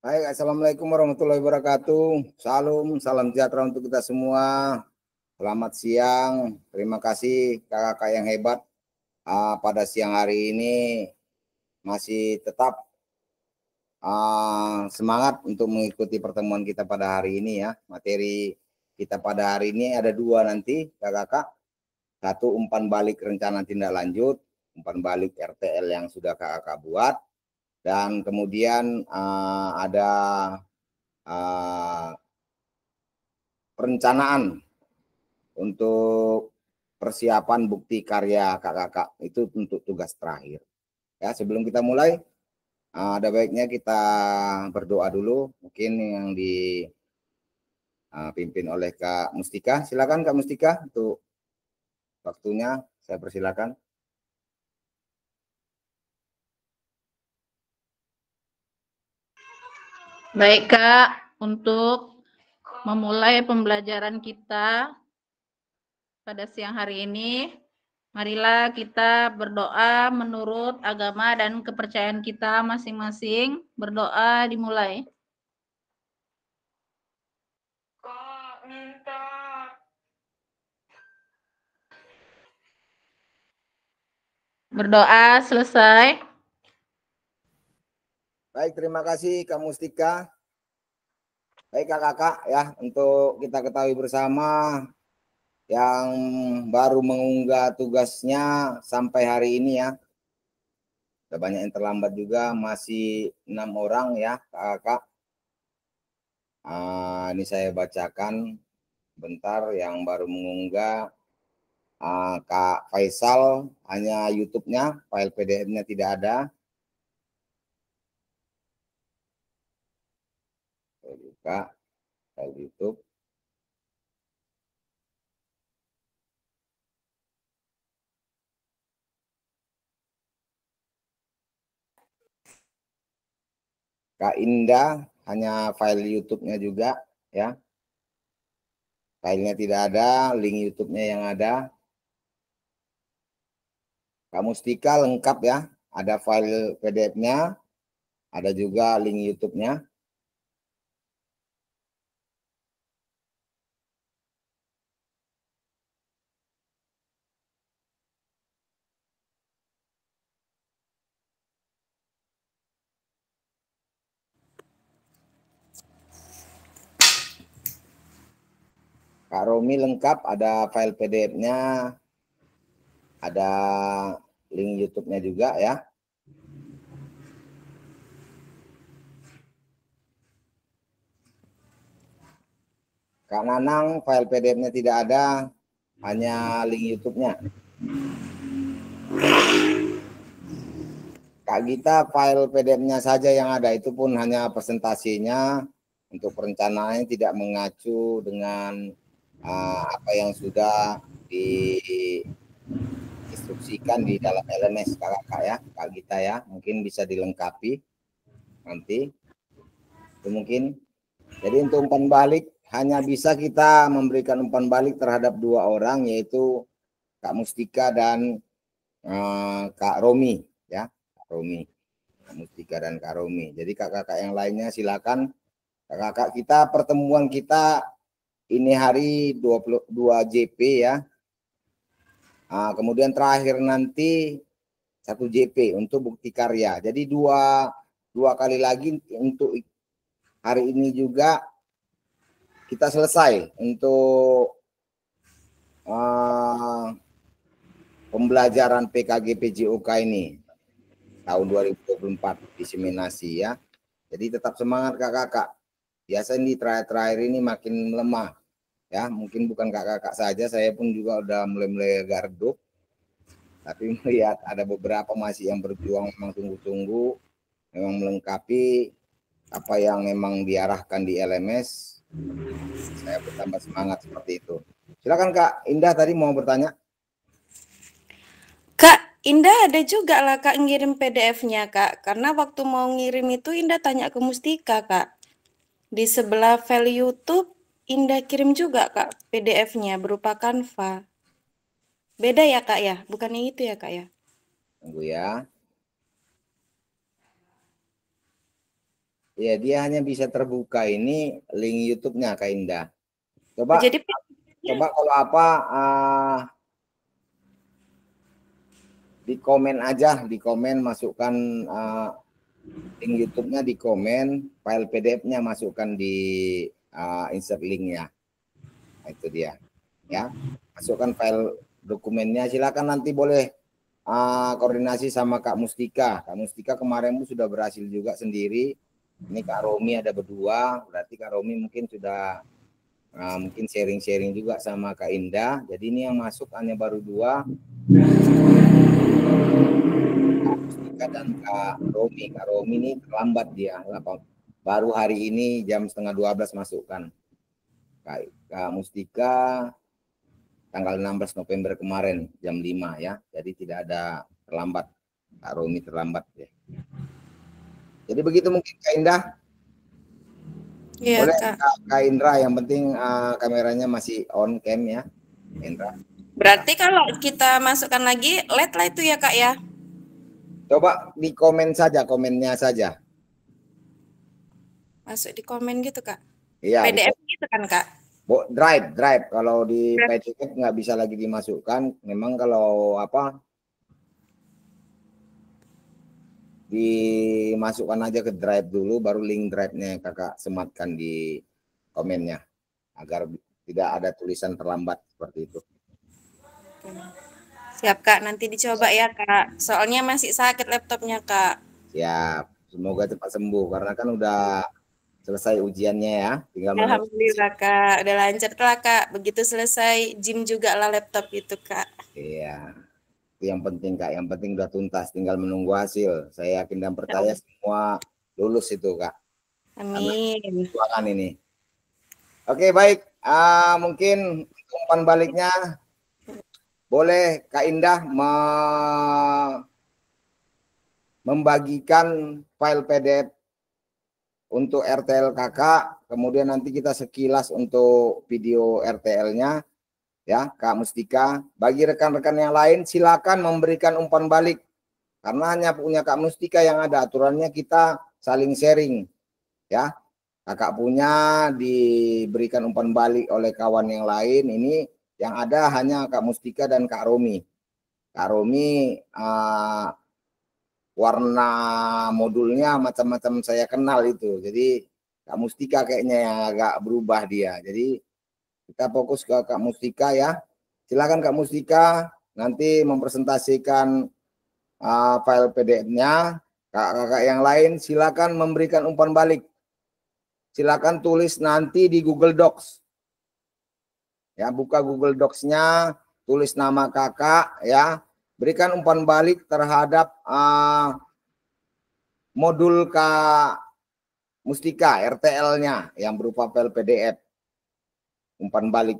Baik, Assalamualaikum warahmatullahi wabarakatuh. Salam sejahtera untuk kita semua. Selamat siang. Terima kasih kakak-kakak yang hebat. Pada siang hari ini masih tetap semangat untuk mengikuti pertemuan kita pada hari ini ya. Materi kita pada hari ini ada dua nanti kakak-kakak. Satu, umpan balik rencana tindak lanjut, umpan balik RTL yang sudah kakak-kakak buat. Dan kemudian ada perencanaan untuk persiapan bukti karya kakak-kakak. Itu untuk tugas terakhir. Ya, sebelum kita mulai, ada baiknya kita berdoa dulu. Mungkin yang dipimpin oleh Kak Mustika. Silakan Kak Mustika untuk waktunya. Saya persilakan. Baik Kak, untuk memulai pembelajaran kita pada siang hari ini, marilah kita berdoa menurut agama dan kepercayaan kita masing-masing. Berdoa dimulai. Berdoa selesai. Baik, terima kasih Kak Mustika. Baik kakak-kakak ya, untuk kita ketahui bersama yang baru mengunggah tugasnya sampai hari ini ya. Ada banyak yang terlambat juga, masih 6 orang ya kakak. Ini saya bacakan bentar yang baru mengunggah. Kak Faisal hanya YouTube-nya, file PDF-nya tidak ada. Saya buka file YouTube. Kak Indah hanya file YouTube-nya juga ya. Filenya tidak ada, link YouTube-nya yang ada. Kak Mustika lengkap ya, ada file PDF-nya, ada juga link YouTube-nya. Kak Romi lengkap, ada file PDF-nya, ada link YouTube-nya juga ya. Kak Nanang file PDF-nya tidak ada, hanya link YouTube-nya. Kak Gita file PDF-nya saja yang ada, itu pun hanya presentasinya. Untuk perencanaannya tidak mengacu dengan apa yang sudah diinstruksikan di dalam LMS kakak ya, Kak Gita ya. Mungkin bisa dilengkapi nanti. Itu mungkin. Jadi untuk umpan balik hanya bisa kita memberikan umpan balik terhadap 2 orang, yaitu Kak Mustika dan Kak Romi ya, Kak Romi, Kak Mustika dan Kak Romi. Jadi kakak-kakak yang lainnya silakan. Kakak-kakak kita, pertemuan kita ini hari 22 JP ya. Kemudian terakhir nanti 1 JP untuk bukti karya. Jadi dua kali lagi untuk hari ini juga kita selesai untuk pembelajaran PKG PJOK ini tahun 2024 diseminasi ya. Jadi tetap semangat kakak-kakak. Biasanya di terakhir-terakhir ini makin melemah ya. Mungkin bukan kakak-kakak saja, saya pun juga udah mulai agak redup. Tapi melihat ada beberapa masih yang berjuang, memang tunggu-tunggu, memang melengkapi apa yang memang diarahkan di LMS. Saya bertambah semangat seperti itu. Silakan Kak Indah tadi mau bertanya. Kak, Indah ada juga lah Kak ngirim PDF-nya Kak. Karena waktu mau ngirim itu Indah tanya ke Mustika Kak. Di sebelah file YouTube Indah kirim juga Kak PDF-nya berupa Canva. Beda ya Kak ya? Bukannya itu ya Kak ya? Tunggu ya. Ya, dia hanya bisa terbuka ini link YouTube-nya Kak Indah. Coba Jadi kalau apa di komen aja, di komen masukkan link YouTube-nya, di komen, file PDF-nya masukkan di insert link-nya. Nah, itu dia. Ya, masukkan file dokumennya. Silakan nanti boleh koordinasi sama Kak Mustika. Kak Mustika kemarin pun sudah berhasil juga sendiri. Ini Kak Romi ada berdua, berarti Kak Romi mungkin sudah mungkin sharing-sharing juga sama Kak Indah. Jadi ini yang masuk hanya baru 2. Kak Mustika dan Kak Romi. Kak Romi ini terlambat dia. Baru hari ini jam 11:30 masukkan. Kak Mustika tanggal 16 November kemarin jam 5 ya. Jadi tidak ada terlambat. Kak Romi terlambat ya. Jadi begitu mungkin Kak Indah. Iya, Boleh Kak. Kak Indra, yang penting kameranya masih on cam ya, Indra. Berarti kalau kita masukkan lagi LED lah itu ya, Kak ya? Coba di komen saja, komennya saja. Masuk di komen gitu, Kak. Iya. PDF gitu kan, Kak? Drive. Kalau di PDF nggak bisa lagi dimasukkan. Memang kalau apa? Dimasukkan aja ke drive dulu, baru link drive-nya kakak sematkan di komennya agar tidak ada tulisan terlambat seperti itu. Siap, Kak. Nanti dicoba ya, Kak. Soalnya masih sakit laptopnya, Kak. Siap. Semoga cepat sembuh karena kan udah selesai ujiannya ya. Tinggal Alhamdulillah, Kak. Udah lancar lah, Kak. Begitu selesai gym juga lah laptop itu, Kak. Iya. Itu yang penting Kak. Yang penting udah tuntas, tinggal menunggu hasil. Saya yakin dan percaya semua lulus itu Kak. Amin. Karena ini. Oke, baik. Mungkin umpan baliknya boleh Kak Indah membagikan file PDF untuk RTL kakak, kemudian nanti kita sekilas untuk video RTL-nya ya Kak Mustika. Bagi rekan-rekan yang lain silakan memberikan umpan balik, karena hanya punya Kak Mustika yang ada aturannya, kita saling sharing ya. Kakak punya diberikan umpan balik oleh kawan yang lain, ini yang ada hanya Kak Mustika dan Kak Romi. Kak Romi warna modulnya macam-macam saya kenal itu. Jadi Kak Mustika kayaknya yang agak berubah dia. Jadi kita fokus ke Kak Mustika ya. Silakan Kak Mustika nanti mempresentasikan file PDF-nya. Kakak-kakak yang lain silakan memberikan umpan balik. Silakan tulis nanti di Google Docs. Ya, buka Google Docs-nya, tulis nama kakak ya. Berikan umpan balik terhadap modul Kak Mustika RTL-nya yang berupa file PDF. Umpan balik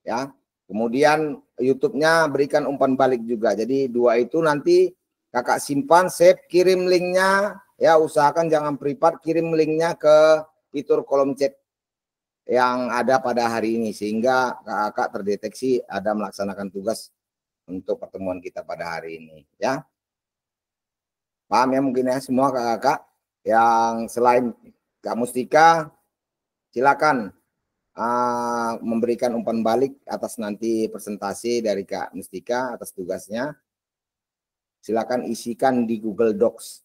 ya. Kemudian YouTube-nya berikan umpan balik juga. Jadi 2 itu nanti kakak simpan, save, kirim linknya ya. Usahakan jangan privat, kirim linknya ke fitur kolom chat yang ada pada hari ini sehingga kakak terdeteksi ada melaksanakan tugas untuk pertemuan kita pada hari ini ya. Paham ya mungkin ya semua kakak yang selain Kak Mustika, silakan memberikan umpan balik atas nanti presentasi dari Kak Mustika atas tugasnya. Silakan isikan di Google Docs.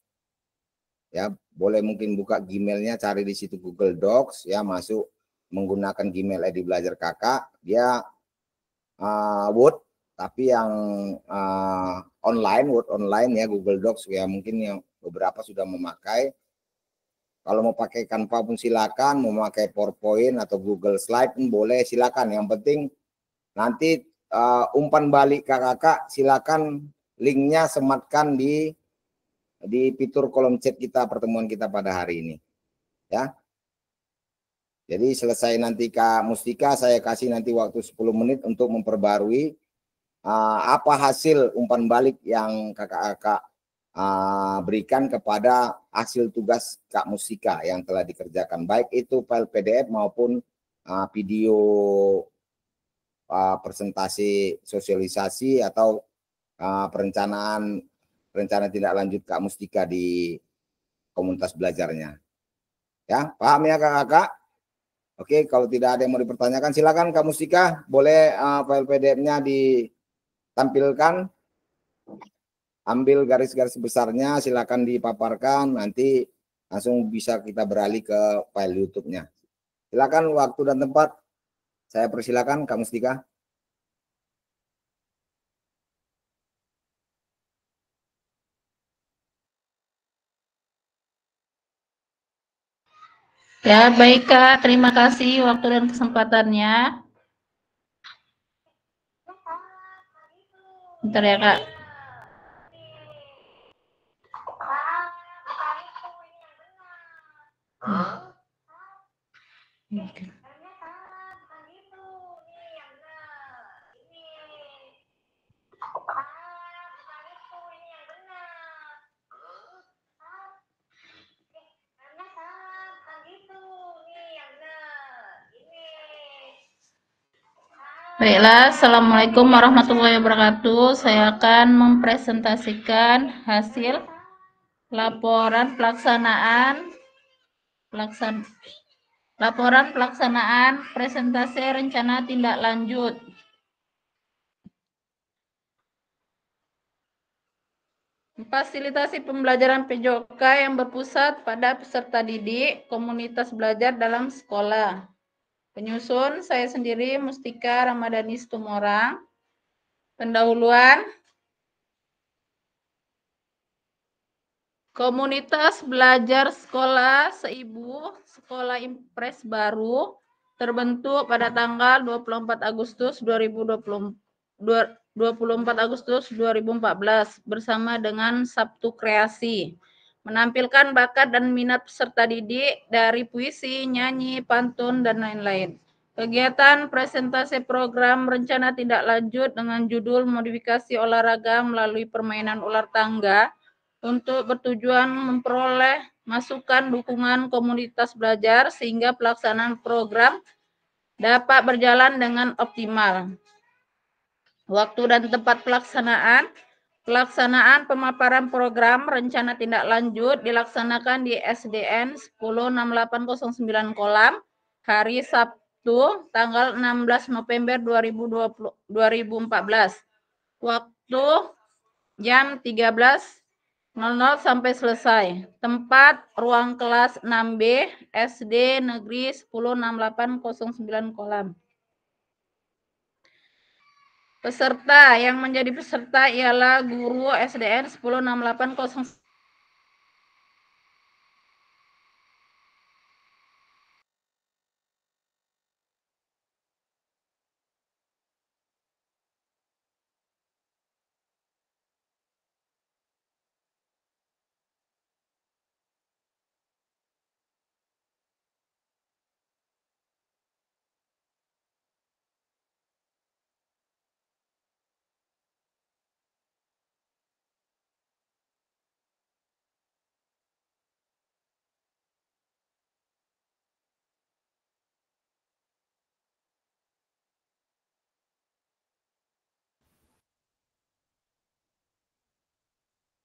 Ya, boleh mungkin buka Gmail-nya, cari di situ Google Docs ya, masuk menggunakan Gmail ID Belajar Kakak, dia Word tapi yang online, Word online ya, Google Docs ya, mungkin yang beberapa sudah memakai. Kalau mau pakai Canva pun silakan, mau pakai PowerPoint atau Google Slide pun boleh, silakan. Yang penting nanti umpan balik kakak silakan linknya sematkan di fitur kolom chat kita pertemuan kita pada hari ini. Ya. Jadi selesai nanti Kak Mustika, saya kasih nanti waktu 10 menit untuk memperbarui apa hasil umpan balik yang kakak-kakak berikan kepada hasil tugas Kak Mustika yang telah dikerjakan, baik itu file PDF maupun video presentasi sosialisasi atau rencana tindak lanjut Kak Mustika di komunitas belajarnya. Ya, paham ya kakak-kakak? Oke, kalau tidak ada yang mau dipertanyakan, silakan Kak Mustika, boleh file PDF-nya ditampilkan, ambil garis-garis besarnya, silakan dipaparkan, nanti langsung bisa kita beralih ke file YouTube-nya. Silakan waktu dan tempat, saya persilakan Kak Mustika. Ya, baik Kak. Terima kasih waktu dan kesempatannya. Bentar ya Kak. Oke. Baiklah, Assalamualaikum warahmatullahi wabarakatuh. Saya akan mempresentasikan hasil laporan pelaksanaan presentasi rencana tindak lanjut. Fasilitasi pembelajaran PJOK yang berpusat pada peserta didik komunitas belajar dalam sekolah. Penyusun saya sendiri Mustika Ramadhani Situmorang. Pendahuluan. Komunitas belajar sekolah seibu Sekolah Impres Baru terbentuk pada tanggal 24 Agustus 2014 bersama dengan Sabtu Kreasi, menampilkan bakat dan minat peserta didik dari puisi, nyanyi, pantun, dan lain-lain. Kegiatan presentasi program rencana tindak lanjut dengan judul modifikasi olahraga melalui permainan ular tangga untuk bertujuan memperoleh masukan dukungan komunitas belajar sehingga pelaksanaan program dapat berjalan dengan optimal. Waktu dan tempat pelaksanaan. Pelaksanaan pemaparan program rencana tindak lanjut dilaksanakan di SDN 106809 Kolam hari Sabtu tanggal 16 November 2014. Waktu jam 13.00 sampai selesai. Tempat ruang kelas 6B SD Negeri 106809 Kolam. Peserta yang menjadi peserta ialah guru SDN 106809.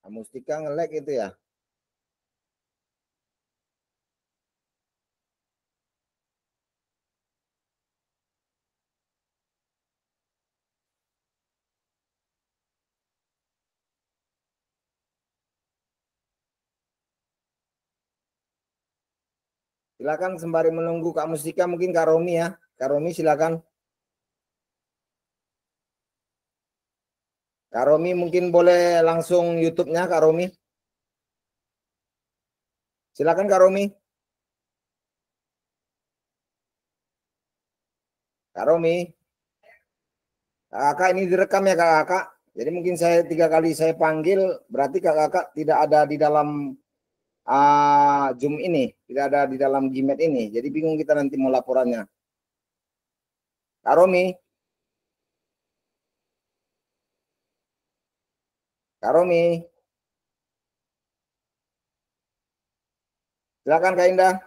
Mustika nge-lag itu ya. Silakan sembari menunggu Kak Mustika, mungkin Kak Romi ya. Kak Romi silakan. Kak Romi mungkin boleh langsung YouTube-nya Kak Romi. Silakan Kak Romi. Kak Romi. Kakak ini direkam ya kakak. Jadi mungkin saya 3 kali saya panggil, berarti kakak tidak ada di dalam Zoom ini, tidak ada di dalam Gmeet ini. Jadi bingung kita nanti mau laporannya. Kak Romi. Kak Romi. Silakan Kak Indah.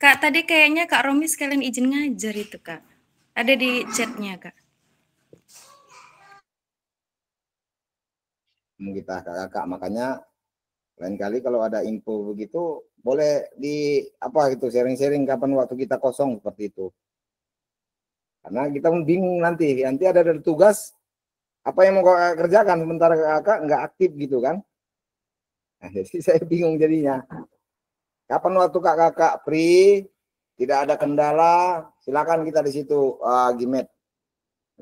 Kak, tadi kayaknya Kak Romi sekalian izin ngajar itu, Kak. Ada di chatnya, Kak. Kita kakak, makanya lain kali kalau ada info begitu boleh di apa gitu sharing-sharing kapan waktu kita kosong seperti itu. Karena kita bingung nanti ada tugas apa yang mau kakak kerjakan sementara kakak nggak aktif gitu kan. Nah, jadi saya bingung jadinya. Kapan waktu kakak free, tidak ada kendala, silakan kita di situ Gimet.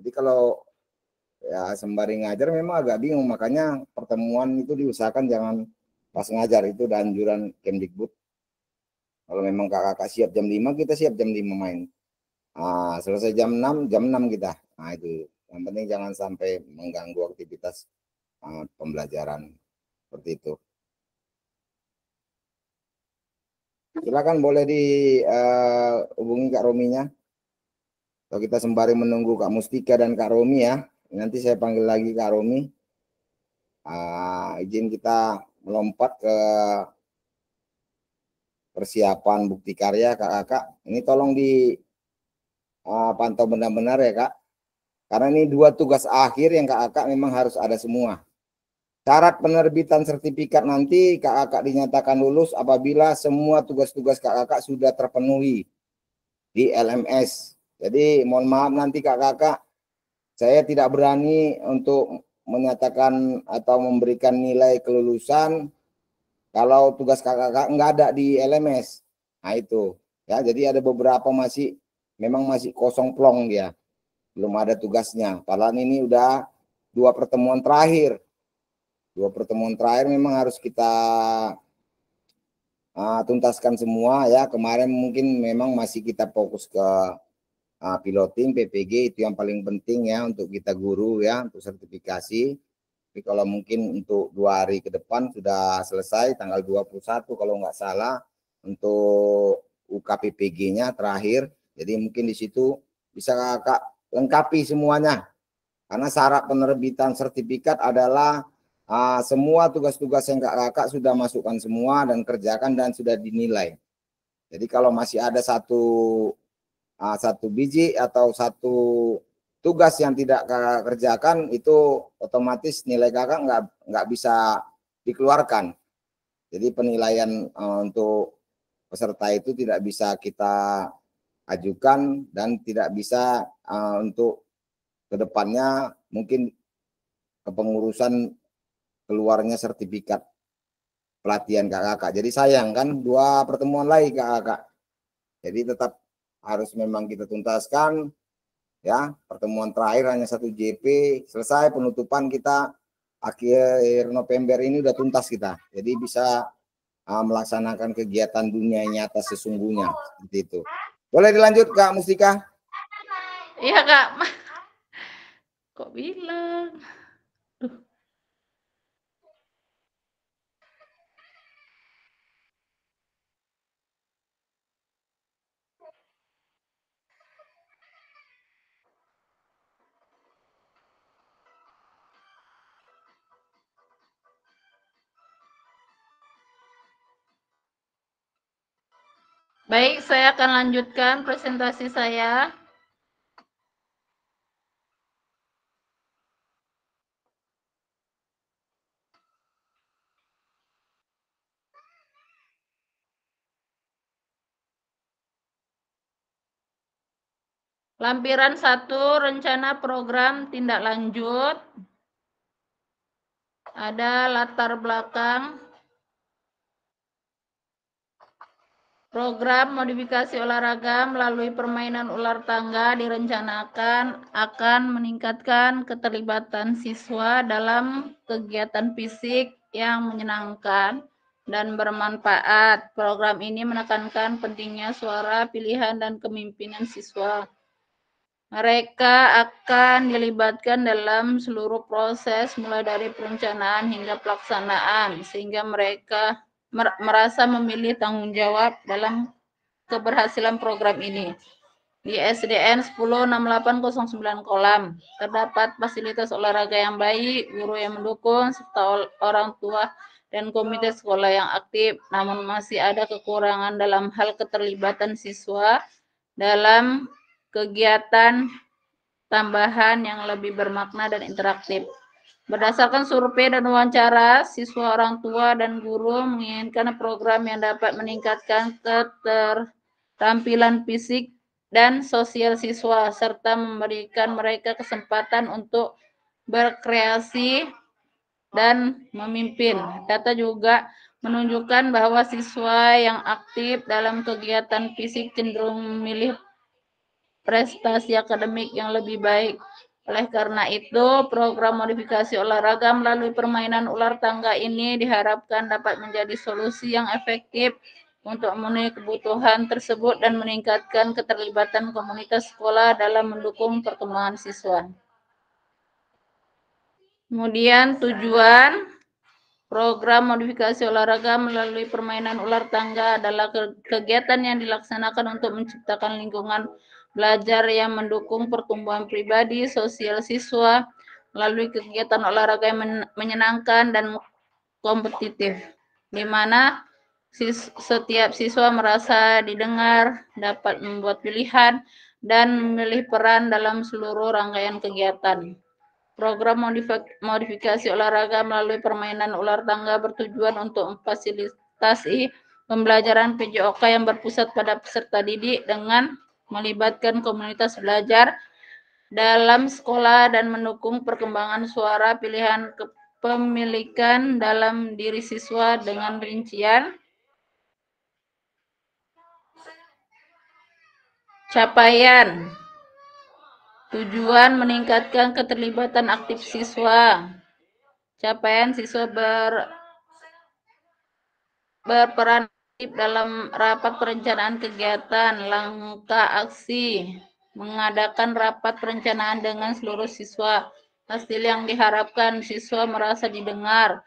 Jadi kalau ya sembari ngajar memang agak bingung, makanya pertemuan itu diusahakan jangan pas ngajar, itu dan anjuran Kemdikbud. Kalau memang kakak siap jam 5, kita siap jam 5 main. Selesai jam 6 kita. Nah itu yang penting jangan sampai mengganggu aktivitas pembelajaran seperti itu. Silakan boleh dihubungi Kak Rominya. Atau kita sembari menunggu Kak Mustika dan Kak Romi ya. Nanti saya panggil lagi Kak Romi. Izin kita melompat ke persiapan bukti karya kakak. Ini tolong dipantau benar-benar ya Kak. Karena ini 2 tugas akhir yang kakak memang harus ada semua. Syarat penerbitan sertifikat nanti kakak dinyatakan lulus apabila semua tugas-tugas kakak sudah terpenuhi di LMS. Jadi mohon maaf nanti kakak, saya tidak berani untuk menyatakan atau memberikan nilai kelulusan kalau tugas kakak nggak ada di LMS. Nah itu ya, jadi ada beberapa memang masih kosong plong dia, belum ada tugasnya. Padahal ini udah 2 pertemuan terakhir. 2 pertemuan terakhir memang harus kita tuntaskan semua ya. Kemarin mungkin memang masih kita fokus ke piloting PPG, itu yang paling penting ya untuk kita guru ya, untuk sertifikasi. Tapi kalau mungkin untuk 2 hari ke depan sudah selesai, tanggal 21 kalau nggak salah untuk UKPPG-nya terakhir. Jadi mungkin di situ bisa kakak lengkapi semuanya. Karena syarat penerbitan sertifikat adalah semua tugas-tugas yang kakak sudah masukkan semua dan kerjakan dan sudah dinilai. Jadi kalau masih ada satu biji atau satu tugas yang tidak kakak kerjakan, itu otomatis nilai kakak nggak bisa dikeluarkan. Jadi penilaian untuk peserta itu tidak bisa kita ajukan dan tidak bisa untuk kedepannya mungkin kepengurusan keluarnya sertifikat pelatihan kakak. Jadi sayang kan 2 pertemuan lagi kakak. Jadi tetap harus memang kita tuntaskan ya, pertemuan terakhir hanya 1 JP, selesai penutupan kita akhir November ini udah tuntas kita. Jadi bisa melaksanakan kegiatan dunia nyata sesungguhnya seperti itu. Boleh dilanjut Kak Mustika? Iya Kak. Kok bilang? Baik, saya akan lanjutkan presentasi saya. Lampiran 1, rencana program tindak lanjut. Ada latar belakang. Program modifikasi olahraga melalui permainan ular tangga direncanakan akan meningkatkan keterlibatan siswa dalam kegiatan fisik yang menyenangkan dan bermanfaat. Program ini menekankan pentingnya suara, pilihan, dan kepemimpinan siswa. Mereka akan dilibatkan dalam seluruh proses mulai dari perencanaan hingga pelaksanaan, sehingga mereka merasa memilih tanggung jawab dalam keberhasilan program ini. Di SDN 106809 Kolam terdapat fasilitas olahraga yang baik, guru yang mendukung, serta orang tua dan komite sekolah yang aktif. Namun masih ada kekurangan dalam hal keterlibatan siswa dalam kegiatan tambahan yang lebih bermakna dan interaktif. Berdasarkan survei dan wawancara, siswa, orang tua, dan guru menginginkan program yang dapat meningkatkan keterampilan fisik dan sosial siswa, serta memberikan mereka kesempatan untuk berkreasi dan memimpin. Data juga menunjukkan bahwa siswa yang aktif dalam kegiatan fisik cenderung memilih prestasi akademik yang lebih baik. Oleh karena itu, program modifikasi olahraga melalui permainan ular tangga ini diharapkan dapat menjadi solusi yang efektif untuk memenuhi kebutuhan tersebut dan meningkatkan keterlibatan komunitas sekolah dalam mendukung perkembangan siswa. Kemudian tujuan program modifikasi olahraga melalui permainan ular tangga adalah kegiatan yang dilaksanakan untuk menciptakan lingkungan belajar yang mendukung pertumbuhan pribadi, sosial siswa, melalui kegiatan olahraga yang menyenangkan dan kompetitif, di mana setiap siswa merasa didengar, dapat membuat pilihan, dan memilih peran dalam seluruh rangkaian kegiatan. Program modifikasi olahraga melalui permainan ular tangga bertujuan untuk memfasilitasi pembelajaran PJOK yang berpusat pada peserta didik dengan melibatkan komunitas belajar dalam sekolah dan mendukung perkembangan suara pilihan kepemilikan dalam diri siswa dengan rincian capaian. Tujuan meningkatkan keterlibatan aktif siswa. Capaian siswa berperan aktif dalam rapat perencanaan kegiatan, langkah aksi, mengadakan rapat perencanaan dengan seluruh siswa. Hasil yang diharapkan siswa merasa didengar,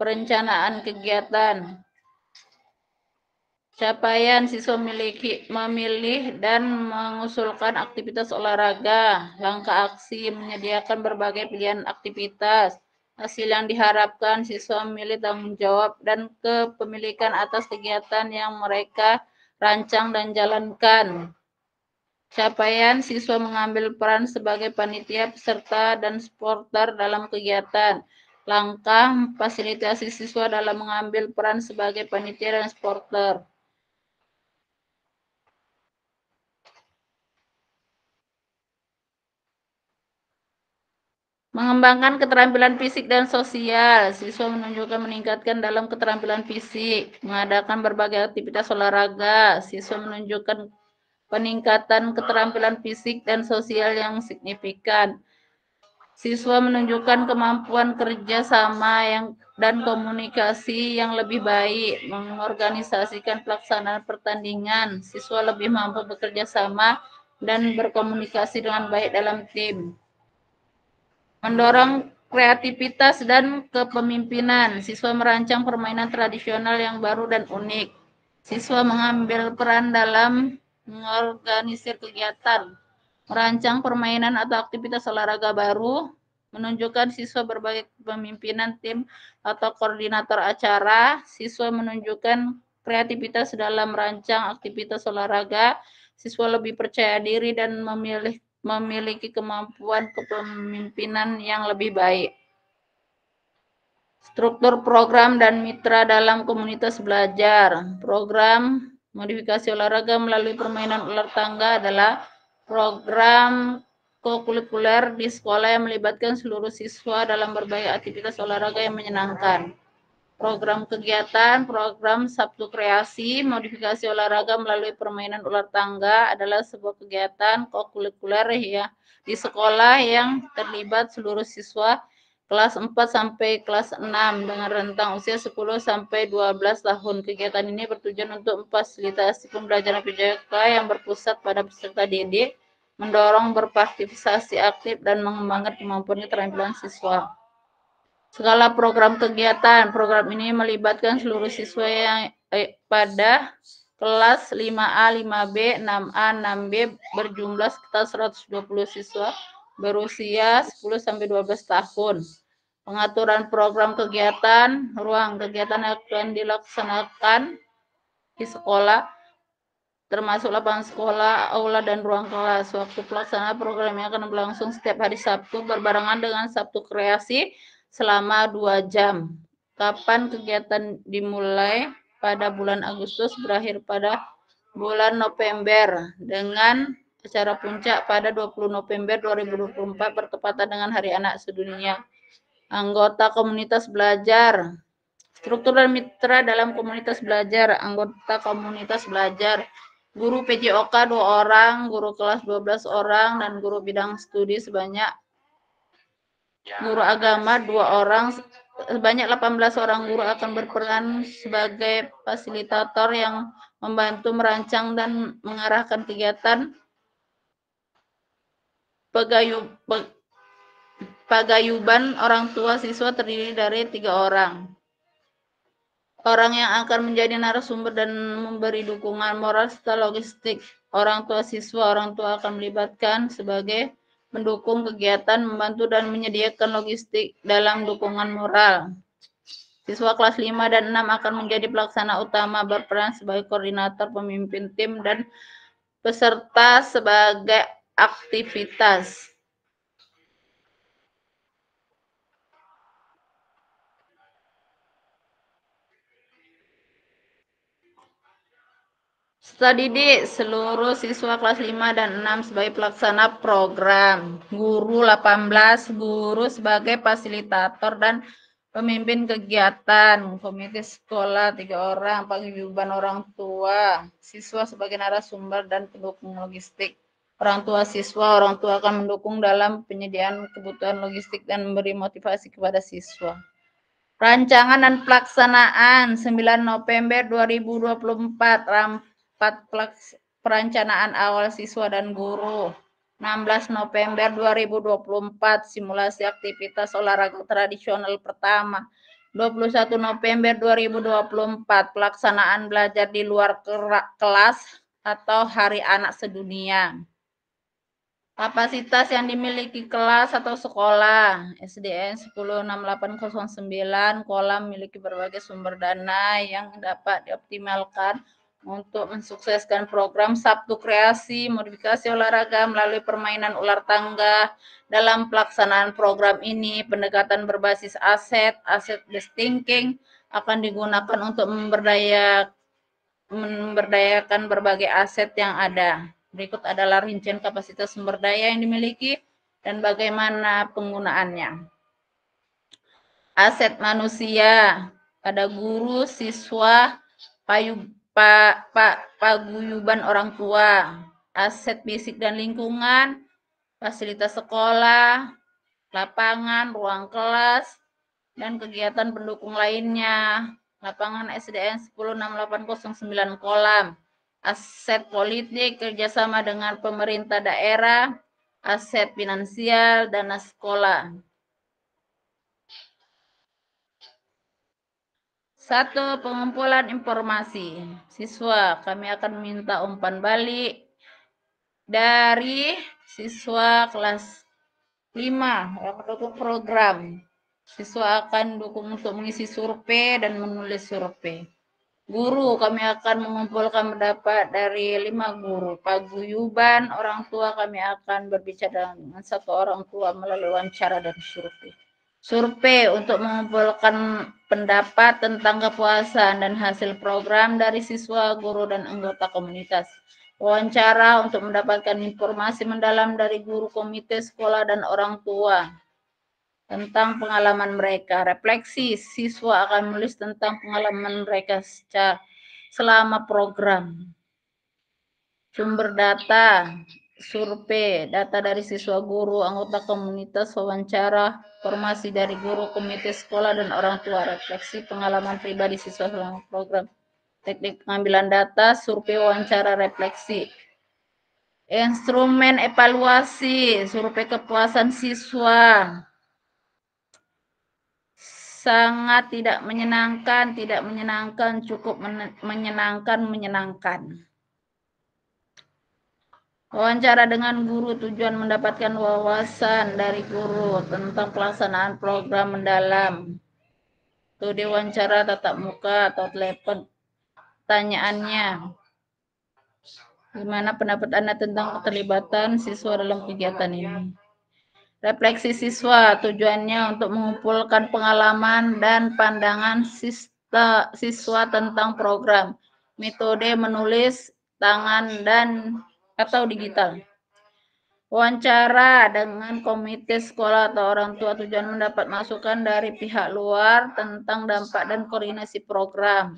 perencanaan kegiatan. Capaian siswa memilih dan mengusulkan aktivitas olahraga, langkah aksi, menyediakan berbagai pilihan aktivitas. Hasil yang diharapkan siswa memilih tanggung jawab dan kepemilikan atas kegiatan yang mereka rancang dan jalankan. Capaian siswa mengambil peran sebagai panitia, peserta, dan supporter dalam kegiatan. Langkah fasilitasi siswa dalam mengambil peran sebagai panitia dan supporter. Mengembangkan keterampilan fisik dan sosial. Siswa meningkatkan dalam keterampilan fisik, mengadakan berbagai aktivitas olahraga. Siswa menunjukkan peningkatan keterampilan fisik dan sosial yang signifikan. Siswa menunjukkan kemampuan kerja sama dan komunikasi yang lebih baik, mengorganisasikan pelaksanaan pertandingan. Siswa lebih mampu bekerja sama dan berkomunikasi dengan baik dalam tim. Mendorong kreativitas dan kepemimpinan. Siswa merancang permainan tradisional yang baru dan unik. Siswa mengambil peran dalam mengorganisir kegiatan, merancang permainan atau aktivitas olahraga baru, menunjukkan siswa berbagai kepemimpinan tim atau koordinator acara. Siswa menunjukkan kreativitas dalam merancang aktivitas olahraga. Siswa lebih percaya diri dan memiliki kemampuan kepemimpinan yang lebih baik. Struktur program dan mitra dalam komunitas belajar. Program modifikasi olahraga melalui permainan ular tangga adalah program kokurikuler di sekolah yang melibatkan seluruh siswa dalam berbagai aktivitas olahraga yang menyenangkan. Program kegiatan, program Sabtu Kreasi, modifikasi olahraga melalui permainan ular tangga adalah sebuah kegiatan kokurikuler ya di sekolah yang terlibat seluruh siswa kelas 4 sampai kelas 6 dengan rentang usia 10 sampai 12 tahun. Kegiatan ini bertujuan untuk memfasilitasi pembelajaran PJOK yang berpusat pada peserta didik, mendorong berpartisipasi aktif dan mengembangkan kemampuan keterampilan siswa. Skala program kegiatan. Program ini melibatkan seluruh siswa yang pada kelas 5A, 5B, 6A, 6B berjumlah sekitar 120 siswa berusia 10 sampai 12 tahun. Pengaturan program kegiatan, ruang kegiatan akan dilaksanakan di sekolah termasuk lapangan sekolah, aula, dan ruang kelas. Waktu pelaksanaan programnya akan berlangsung setiap hari Sabtu berbarengan dengan Sabtu Kreasi selama 2 jam. Kapan kegiatan dimulai? Pada bulan Agustus, berakhir pada bulan November, dengan acara puncak pada 20 November 2024 bertepatan dengan Hari Anak Sedunia. Anggota komunitas belajar. Struktur dan mitra dalam komunitas belajar. Anggota komunitas belajar. Guru PJOK 2 orang, guru kelas 12 orang, dan guru bidang studi sebanyak guru agama 2 orang. Sebanyak 18 orang guru akan berperan sebagai fasilitator yang membantu merancang dan mengarahkan kegiatan pagayuban orang tua siswa terdiri dari 3 orang. Orang yang akan menjadi narasumber dan memberi dukungan moral serta logistik. Orang tua siswa, orang tua akan melibatkan sebagai mendukung kegiatan, membantu dan menyediakan logistik dalam dukungan moral. Siswa kelas 5 dan 6 akan menjadi pelaksana utama, berperan sebagai koordinator, pemimpin tim, dan peserta sebagai aktivitas. Peserta didik seluruh siswa kelas 5 dan 6 sebagai pelaksana program. Guru 18, guru sebagai fasilitator dan pemimpin kegiatan. Komite sekolah 3 orang, paguyuban orang tua, siswa sebagai narasumber dan pendukung logistik. Orang tua siswa, orang tua akan mendukung dalam penyediaan kebutuhan logistik dan memberi motivasi kepada siswa. Rancangan dan pelaksanaan 9 November 2024, rapat perencanaan awal siswa dan guru. 16 November 2024, simulasi aktivitas olahraga tradisional pertama. 21 November 2024, pelaksanaan belajar di luar kelas atau Hari Anak Sedunia. Kapasitas yang dimiliki kelas atau sekolah. SDN 106809 kolam memiliki berbagai sumber dana yang dapat dioptimalkan untuk mensukseskan program Sabtu Kreasi, modifikasi olahraga melalui permainan ular tangga. Dalam pelaksanaan program ini, pendekatan berbasis asset-based thinking akan digunakan untuk memberdayakan berbagai aset yang ada. Berikut adalah rincian kapasitas sumber daya yang dimiliki dan bagaimana penggunaannya. Aset manusia, ada guru, siswa, paguyuban orang tua. Aset fisik dan lingkungan, fasilitas sekolah, lapangan, ruang kelas, dan kegiatan pendukung lainnya. Lapangan SDN 106809 kolam. Aset politik, kerjasama dengan pemerintah daerah, aset finansial, dana sekolah. 1. Pengumpulan informasi. Siswa, kami akan minta umpan balik dari siswa kelas 5 yang mendukung program. Siswa akan dukung untuk mengisi survei dan menulis survei. Guru, kami akan mengumpulkan pendapat dari 5 guru. Paguyuban orang tua, kami akan berbicara dengan 1 orang tua melalui wawancara dan survei. Survei untuk mengumpulkan pendapat tentang kepuasan dan hasil program dari siswa, guru, dan anggota komunitas. Wawancara untuk mendapatkan informasi mendalam dari guru, komite sekolah, dan orang tua tentang pengalaman mereka. Refleksi, siswa akan menulis tentang pengalaman mereka selama program. Sumber data, survei, data dari siswa, guru, anggota komunitas, wawancara, informasi dari guru, komite sekolah, dan orang tua. Refleksi pengalaman pribadi siswa selama program. Teknik pengambilan data, survei, wawancara, refleksi. Instrumen evaluasi, survei kepuasan siswa. Sangat tidak menyenangkan, cukup menyenangkan. Wawancara dengan guru, tujuan mendapatkan wawasan dari guru tentang pelaksanaan program mendalam. Itu diwawancara tatap muka atau telepon. Pertanyaannya, Gimana pendapat Anda tentang keterlibatan siswa dalam kegiatan ini? Refleksi siswa tujuannya untuk mengumpulkan pengalaman dan pandangan siswa tentang program, metode menulis tangan dan atau digital. Wawancara dengan komite sekolah atau orang tua tujuan mendapat masukan dari pihak luar tentang dampak dan koordinasi program.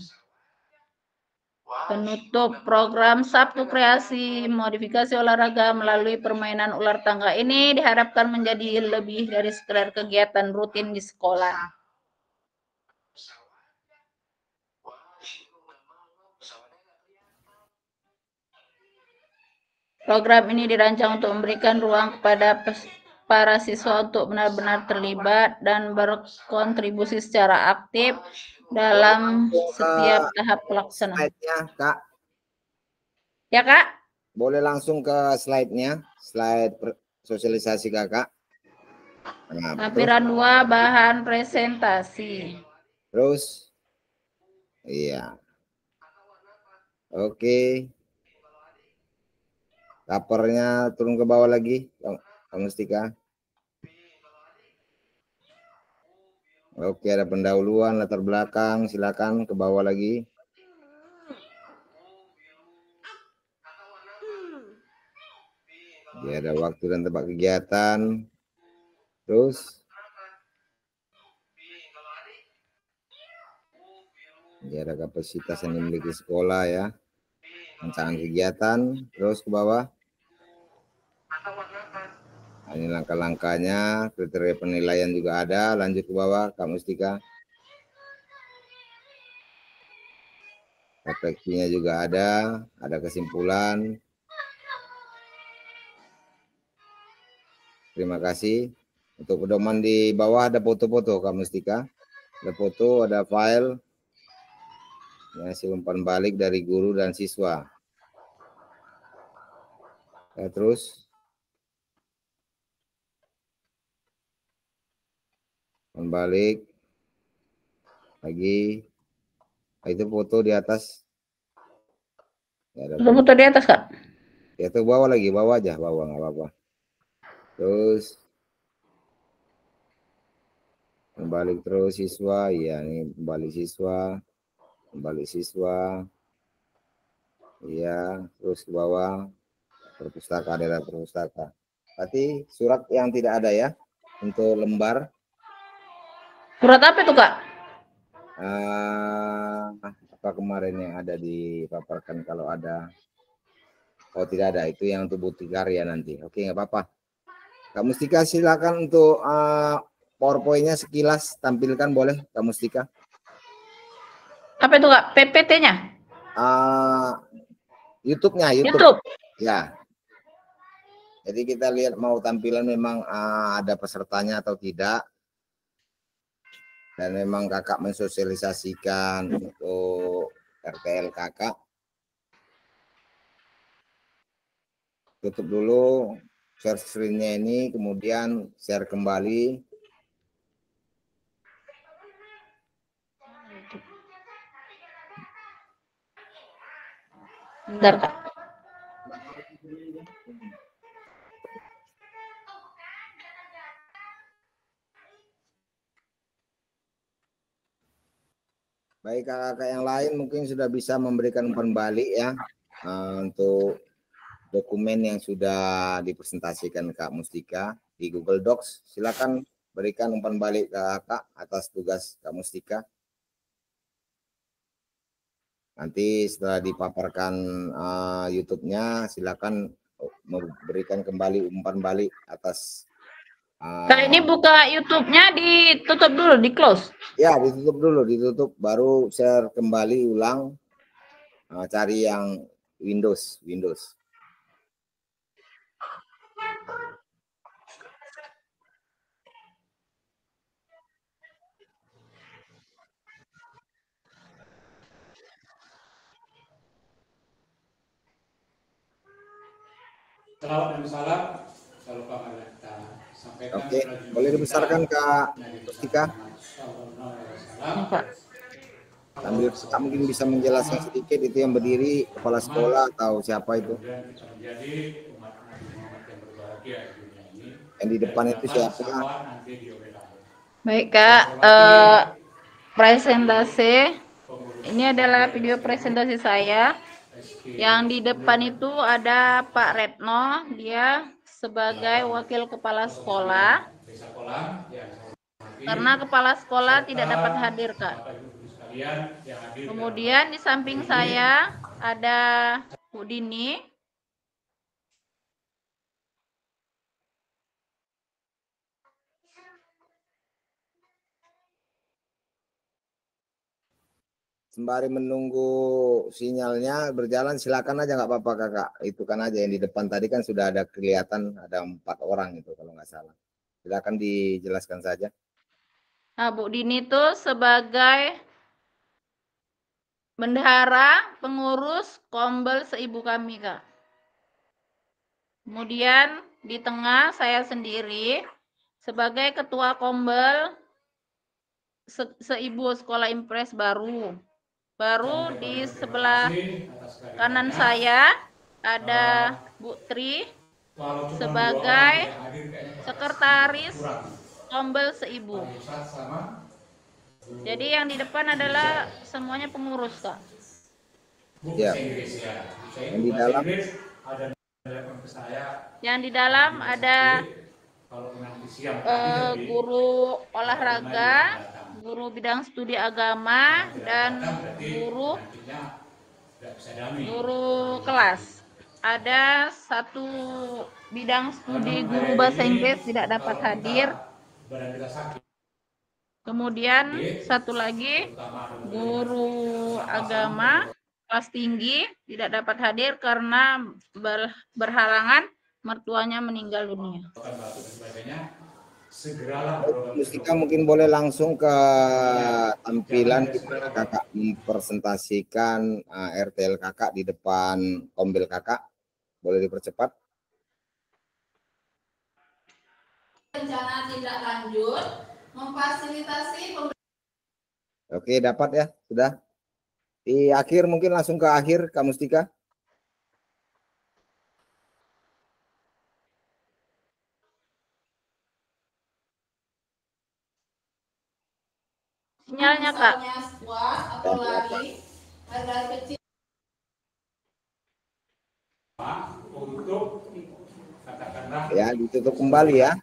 Penutup program Sabtu Kreasi modifikasi olahraga melalui permainan ular tangga ini diharapkan menjadi lebih dari sekedar kegiatan rutin di sekolah. Program ini dirancang untuk memberikan ruang kepada para siswa untuk benar-benar terlibat dan berkontribusi secara aktif dalam setiap tahap pelaksanaan. Slide-nya, Kak. Ya, Kak? Boleh langsung ke slide-nya, slide sosialisasi Kakak. Nah, Lampiran 2 bahan presentasi. Terus, iya. Oke. Covernya turun ke bawah lagi, Kak Mustika. Oke, ada pendahuluan, latar belakang, silakan ke bawah lagi. Ya, ada waktu dan tempat kegiatan. Terus, ya, ada kapasitas yang dimiliki sekolah ya. Rancangan kegiatan, terus ke bawah. Nah, ini langkah-langkahnya, kriteria penilaian juga ada. Lanjut ke bawah, Kak Mustika. Refleksinya juga ada kesimpulan. Terima kasih. Untuk pedoman di bawah ada foto-foto Kak Mustika. Ada foto, ada file. Ya, hasil umpan balik dari guru dan siswa. Ya, terus. Umpan balik. Lagi. Nah, itu foto di atas. Ya, ada Foto di atas, Kak? Ya, itu bawah lagi, bawah aja, bawah nggak apa-apa. Terus kembali terus siswa, ya ini kembali siswa, ya terus ke bawah perpustaka, daerah perpustaka. Berarti surat yang tidak ada ya untuk lembar. Surat apa itu, Kak? Apa kemarin yang ada dipaparkan kalau ada? Oh, tidak ada, itu yang untuk bukti karya nanti. Oke, nggak apa-apa. Kak Mustika silakan untuk PowerPoint-nya sekilas tampilkan, boleh Kak Mustika? Apa itu, Kak? PPT-nya? YouTube-nya, YouTube. Ya. Jadi kita lihat mau tampilan memang ada pesertanya atau tidak. Dan memang kakak mensosialisasikan untuk RTL kakak. Tutup dulu share screen-nya ini, kemudian share kembali. Bentar, Kak. Baik, kakak-kakak yang lain mungkin sudah bisa memberikan umpan balik ya untuk dokumen yang sudah dipresentasikan Kak Mustika di Google Docs. Silakan berikan umpan balik ke kakak atas tugas Kak Mustika. Nanti setelah dipaparkan YouTube-nya, silakan memberikan kembali umpan balik atas. Kak, ini buka YouTube-nya ditutup dulu, di close. Ya, ditutup dulu, ditutup baru share kembali ulang. Cari yang Windows. Salawat dan salam selalu kita sampaikan. Oke, boleh dibesarkan Kak Mustika. Sambil Kakak mungkin bisa menjelaskan sedikit itu yang berdiri kepala sekolah atau siapa itu? kemudian kita menjadi umat Nabi Muhammad yang berbahagia di dunia ini. Yang di depan itu siapa? Nanti di akhirat. Baik Kak, presentasi ini adalah video presentasi saya. Yang di depan itu ada Pak Retno, dia sebagai wakil kepala sekolah. Karena kepala sekolah tidak dapat hadir, Kak. Kemudian di samping saya ada Bu Dini. Sembari menunggu sinyalnya berjalan, silakan aja nggak apa-apa Kakak. Itu kan aja yang di depan tadi kan sudah ada kelihatan ada 4 orang itu kalau nggak salah. Silakan dijelaskan saja. Nah, Bu Dini itu sebagai bendahara pengurus Kombel seibu kami, Kak. Kemudian di tengah saya sendiri sebagai ketua Kombel seibu sekolah impres baru. Baru di sebelah kanan saya ada Bu Tri sebagai sekretaris Kombel seibu. Jadi yang di depan adalah semuanya pengurus, Kak. Ya. Yang di dalam ada guru olahraga, guru bidang studi agama, dan guru kelas. Ada satu bidang studi guru bahasa Inggris tidak dapat hadir. Kemudian satu lagi guru agama kelas tinggi tidak dapat hadir karena berhalangan mertuanya meninggal dunia. Mustika mungkin boleh langsung ke tampilan gimana Kakak mempresentasikan RTL Kakak di depan Kombel Kakak. Boleh dipercepat? Rencana tindak lanjut memfasilitasi. Oke, dapat ya, sudah. Di akhir mungkin langsung ke akhir Kak Mustika. Sinyalnya Kak. Atau lari, kecil. Ya, ditutup kembali ya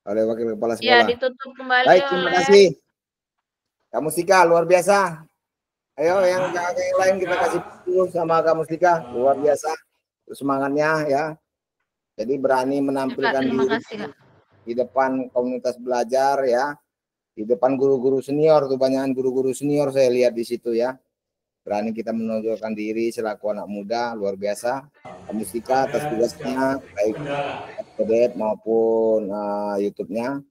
oleh wakil kepala sekolah. Ya, ditutup kembali. Baik, terima kasih. Kak Mustika luar biasa. Ayo yang kakak yang lain kita kasih dulu sama Kak Mustika, luar biasa semangatnya ya. Jadi berani menampilkan Terima diri kasih, Kak. Di depan komunitas belajar ya, di depan guru-guru senior tuh, banyak guru-guru senior saya lihat di situ ya. Berani kita menonjolkan diri selaku anak muda, luar biasa. Kak Mustika atas tugasnya baik PDF maupun YouTube-nya.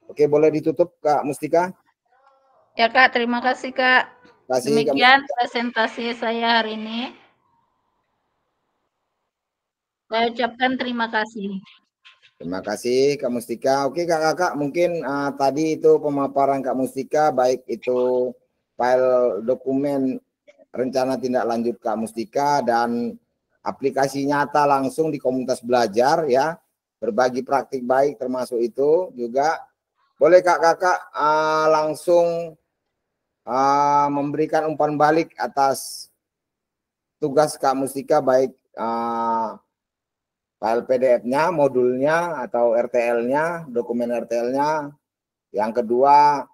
Oke, boleh ditutup Kak Mustika? Ya Kak, terima kasih Kak. Kasih, demikian presentasi saya hari ini. Saya ucapkan terima kasih. Terima kasih Kak Mustika. Oke Kakak-kakak, mungkin tadi itu pemaparan Kak Mustika, baik itu file dokumen rencana tindak lanjut Kak Mustika dan aplikasi nyata langsung di komunitas belajar ya, berbagi praktik baik termasuk itu juga. Boleh Kakak-kakak langsung memberikan umpan balik atas tugas Kak Mustika, baik file PDF-nya, modulnya atau RTL-nya, dokumen RTL-nya. Yang kedua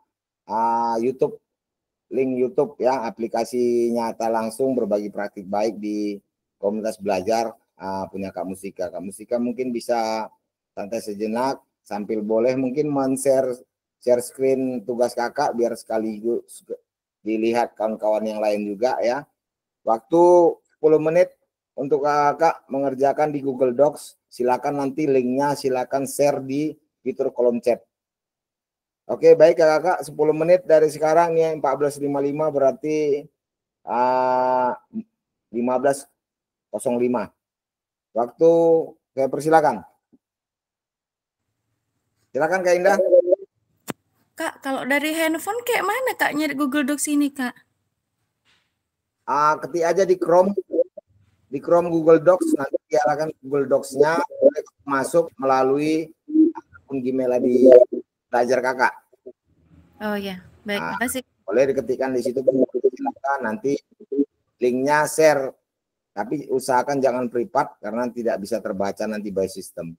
YouTube, link YouTube ya, aplikasi nyata langsung berbagi praktik baik di komunitas belajar punya Kak Mustika. Kak Mustika mungkin bisa santai sejenak sambil boleh mungkin share screen tugas Kakak biar sekaligus dilihat kawan-kawan yang lain juga ya. Waktu 10 menit untuk Kakak mengerjakan di Google Docs. Silakan nanti linknya silakan share di fitur kolom chat. Oke, baik Kakak, 10 menit dari sekarang nih 14.55 berarti 15.05. Waktu saya persilakan. Silakan Kak Indah. Kak, kalau dari handphone kayak mana Kak nyari Google Docs ini Kak? ketik aja di Chrome Google Docs, nanti diarahkan Google Docs-nya, boleh masuk melalui akun Gmail di belajar kakak. Oh ya, baik, Nah, makasih. boleh diketikkan di situ, silakan nanti linknya share, tapi usahakan jangan privat karena tidak bisa terbaca nanti by system.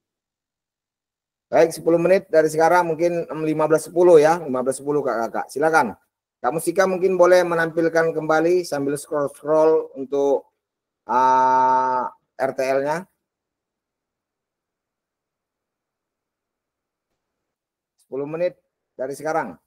Baik, 10 menit dari sekarang, mungkin 15.10 ya, 15.10 kakak. Silakan. Kak Mustika mungkin boleh menampilkan kembali sambil scroll-scroll untuk RTL-nya. 10 menit dari sekarang.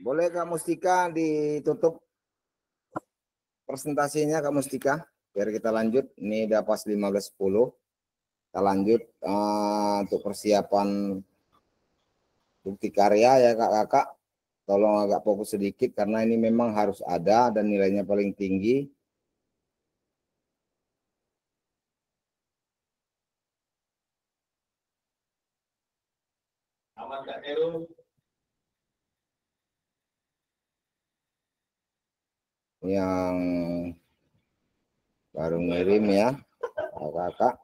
Boleh Kak Mustika ditutup presentasinya Kak Mustika, biar kita lanjut. Ini udah pas 15.10. Kita lanjut untuk persiapan bukti karya ya kakak. Tolong agak fokus sedikit karena ini memang harus ada dan nilainya paling tinggi. Aman Kak Heru. Yang baru ngirim ya kakak.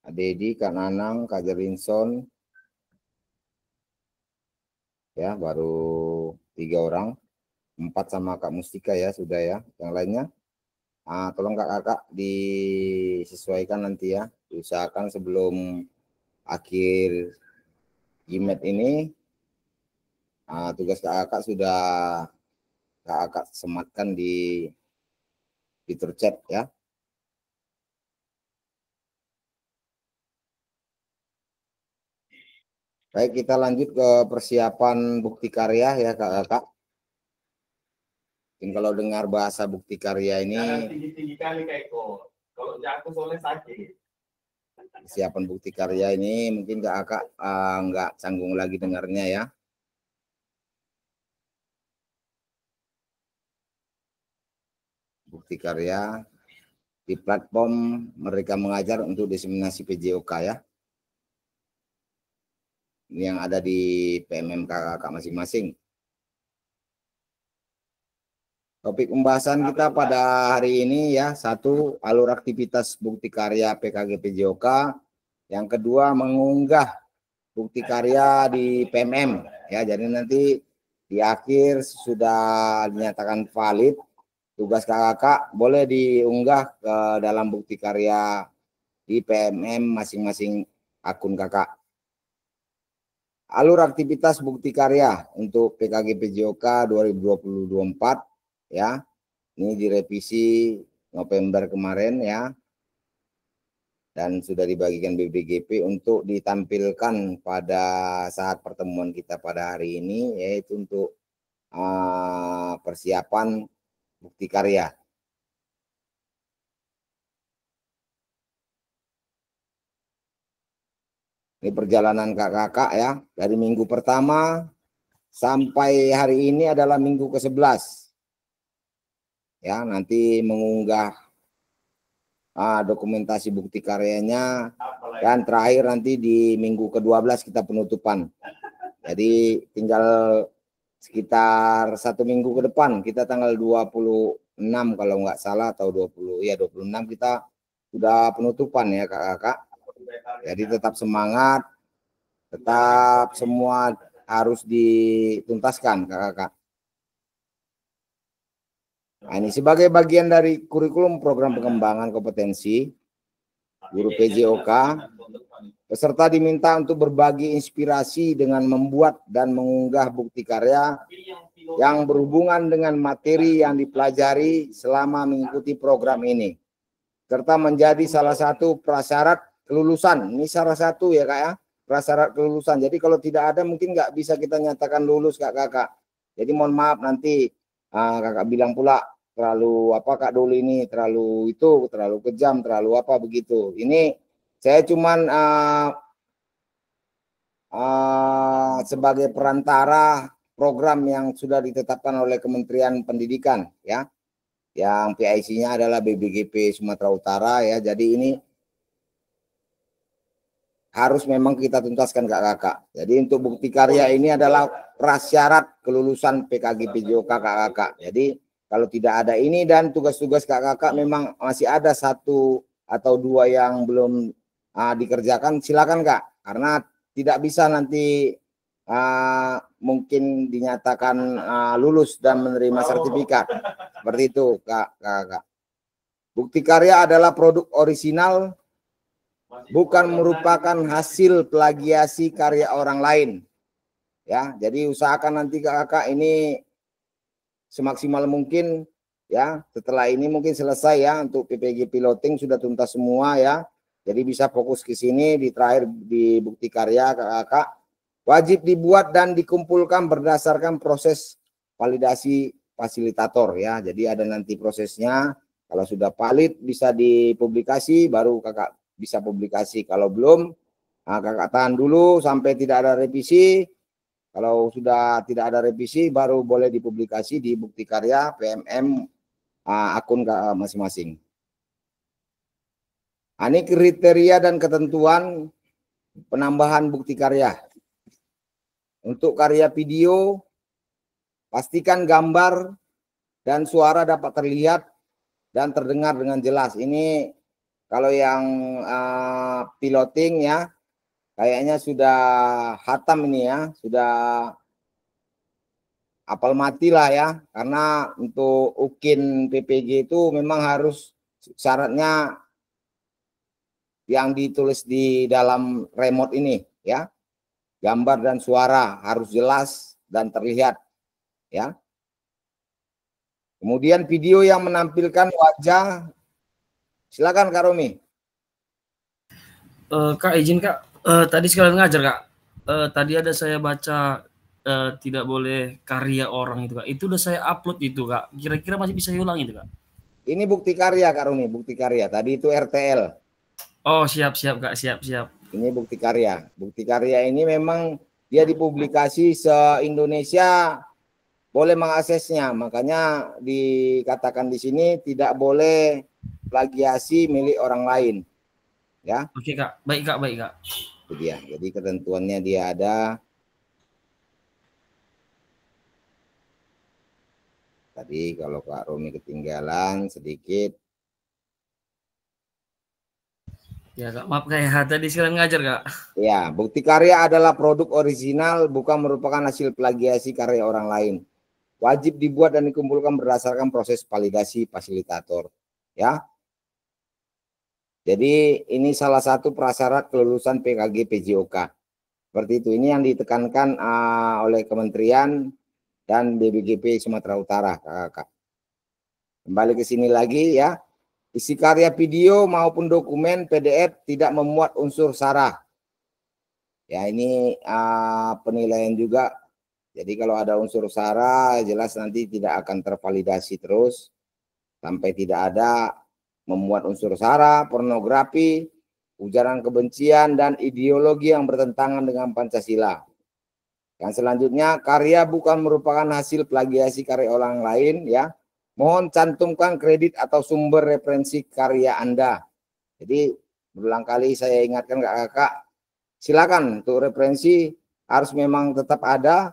Kak Dedi, Kak Nanang, Kak Jerinson, ya baru 3 orang, 4 sama Kak Mustika ya sudah ya. Yang lainnya, tolong kakak disesuaikan nanti ya, diusahakan sebelum akhir GMAT ini tugas kakak sudah kakak sematkan di fitur chat ya. Baik, kita lanjut ke persiapan bukti karya ya kakak. Mungkin kalau dengar bahasa bukti karya ini, tinggi-tinggi kali kayak kok. Kalau jatuh soalnya sakit. persiapan bukti karya ini mungkin kakak nggak canggung lagi dengarnya ya. Bukti karya di platform mereka mengajar untuk diseminasi PJOK ya. Ini yang ada di PMM kakak masing-masing. Topik pembahasan kita pada hari ini ya, 1, alur aktivitas bukti karya PKG PJOK. Yang kedua, mengunggah bukti karya di PMM ya. Jadi nanti di akhir sudah dinyatakan valid, tugas kakak boleh diunggah ke dalam bukti karya di PMM masing-masing akun kakak. Alur aktivitas bukti karya untuk PKG PJOK 2024 ya. Ini direvisi November kemarin ya. Dan sudah dibagikan BPGP untuk ditampilkan pada saat pertemuan kita pada hari ini, yaitu untuk persiapan bukti karya. Ini perjalanan kakak ya, dari minggu pertama sampai hari ini adalah minggu ke-11. Ya, nanti mengunggah dokumentasi bukti karyanya, dan terakhir nanti di minggu ke-12 kita penutupan. Jadi tinggal sekitar 1 minggu ke depan, kita tanggal 26 kalau nggak salah, atau 26 kita sudah penutupan ya kakak. Jadi tetap semangat, tetap semua harus dituntaskan kakak. Nah, ini sebagai bagian dari kurikulum program pengembangan kompetensi guru PJOK, peserta diminta untuk berbagi inspirasi dengan membuat dan mengunggah bukti karya yang berhubungan dengan materi yang dipelajari selama mengikuti program ini, serta menjadi salah satu prasyarat kelulusan. Ini salah satu ya kak ya, prasyarat kelulusan. Jadi kalau tidak ada mungkin nggak bisa kita nyatakan lulus kakak. Jadi mohon maaf nanti kakak bilang pula terlalu apa Kak Doli ini terlalu kejam, terlalu apa begitu. Ini saya cuman sebagai perantara program yang sudah ditetapkan oleh Kementerian Pendidikan ya, yang PIC-nya adalah BPGP Sumatera Utara ya. Jadi ini harus memang kita tuntaskan kakak. Jadi untuk bukti karya ini adalah prasyarat kelulusan PKG PJOK kakak. Jadi kalau tidak ada ini dan tugas-tugas kakak memang masih ada 1 atau 2 yang belum dikerjakan, silakan kak. Karena tidak bisa nanti mungkin dinyatakan lulus dan menerima sertifikat. Seperti itu kakak. Bukti karya adalah produk orisinal, bukan merupakan hasil plagiasi karya orang lain. Ya, jadi usahakan nanti kakak ini semaksimal mungkin ya. Setelah ini mungkin selesai ya, untuk PPG piloting sudah tuntas semua ya. Jadi bisa fokus ke sini di terakhir di bukti karya kakak. Wajib dibuat dan dikumpulkan berdasarkan proses validasi fasilitator ya. Jadi ada nanti prosesnya. Kalau sudah valid bisa dipublikasi, baru kakak bisa publikasi. Kalau belum, nah, kakak tahan dulu sampai tidak ada revisi. Kalau sudah tidak ada revisi, baru boleh dipublikasi di bukti karya PMM akun masing-masing. Ini kriteria dan ketentuan penambahan bukti karya. Untuk karya video, pastikan gambar dan suara dapat terlihat dan terdengar dengan jelas. Ini kalau yang piloting ya, kayaknya sudah hatam ini ya, sudah apal mati lah ya. Karena untuk UKIN PPG itu memang harus syaratnya yang ditulis di dalam remote ini ya. Gambar dan suara harus jelas dan terlihat ya. Kemudian video yang menampilkan wajah, silakan Kak Romi. Kak izin Kak, tadi sekalian ngajar Kak. Tadi ada saya baca tidak boleh karya orang itu Kak. Itu udah saya upload itu Kak. Kira-kira masih bisa diulang itu Kak? Ini bukti karya Kak Romi, bukti karya. Tadi itu RTL. Oh siap Kak, siap. Ini bukti karya. Bukti karya ini memang dia dipublikasi se-Indonesia boleh mengaksesnya. Makanya dikatakan di sini tidak boleh plagiasi milik orang lain. Ya. Oke Kak, baik Kak. Itu dia. Jadi ketentuannya dia ada. Tadi kalau Kak Romi ketinggalan sedikit. Ya Kak, maaf kayak tadi sekalian ngajar Kak. Ya, bukti karya adalah produk original, bukan merupakan hasil plagiasi karya orang lain. Wajib dibuat dan dikumpulkan berdasarkan proses validasi fasilitator. Ya. Jadi ini salah satu prasyarat kelulusan PKG PJOK. Seperti itu. Ini yang ditekankan oleh Kementerian dan BBGP Sumatera Utara, Kakak. Kembali ke sini lagi ya. Isi karya video maupun dokumen PDF tidak memuat unsur sara. Ya ini penilaian juga. Jadi kalau ada unsur sara jelas nanti tidak akan tervalidasi terus sampai tidak ada memuat unsur sara, pornografi, ujaran kebencian dan ideologi yang bertentangan dengan Pancasila. Yang selanjutnya, karya bukan merupakan hasil plagiasi karya orang lain ya. Mohon cantumkan kredit atau sumber referensi karya Anda. Jadi berulang kali saya ingatkan kakak, silakan untuk referensi harus memang tetap ada.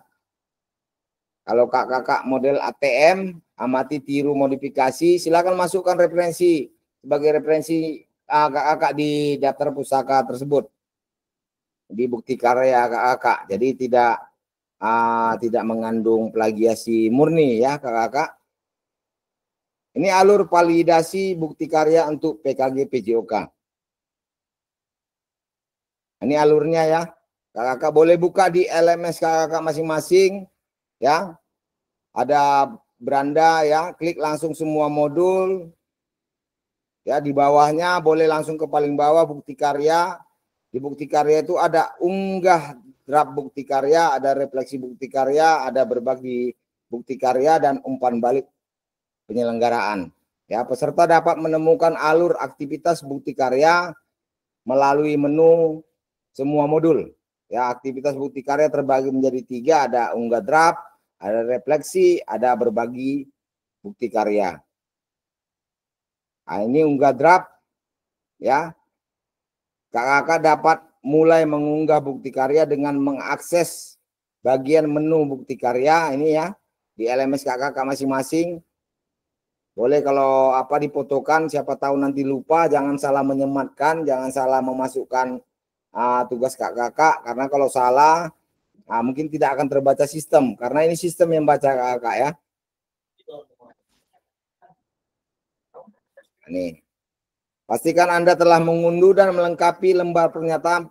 Kalau kakak model ATM, amati tiru modifikasi, silakan masukkan referensi sebagai referensi kakak di daftar pusaka tersebut. Di bukti karya kakak. Jadi tidak mengandung plagiasi murni ya kakak. Ini alur validasi bukti karya untuk PKG PJOK. Ini alurnya ya. Kakak boleh buka di LMS kakak masing-masing ya. Ada beranda ya, klik langsung semua modul. Ya, di bawahnya boleh langsung ke paling bawah bukti karya. Di bukti karya itu ada unggah draft bukti karya, ada refleksi bukti karya, ada berbagi bukti karya dan umpan balik penyelenggaraan. Ya, peserta dapat menemukan alur aktivitas bukti karya melalui menu semua modul. Ya, aktivitas bukti karya terbagi menjadi 3, ada unggah draft, ada refleksi, ada berbagi bukti karya. Nah, ini unggah draft ya. Kakak dapat mulai mengunggah bukti karya dengan mengakses bagian menu bukti karya ini ya di LMS kakak masing-masing. Boleh kalau difotokan, siapa tahu nanti lupa, jangan salah menyematkan, jangan salah memasukkan tugas kakak, karena kalau salah mungkin tidak akan terbaca sistem, karena ini sistem yang baca kakak ya. Nih. Pastikan Anda telah mengunduh dan melengkapi lembar pernyataan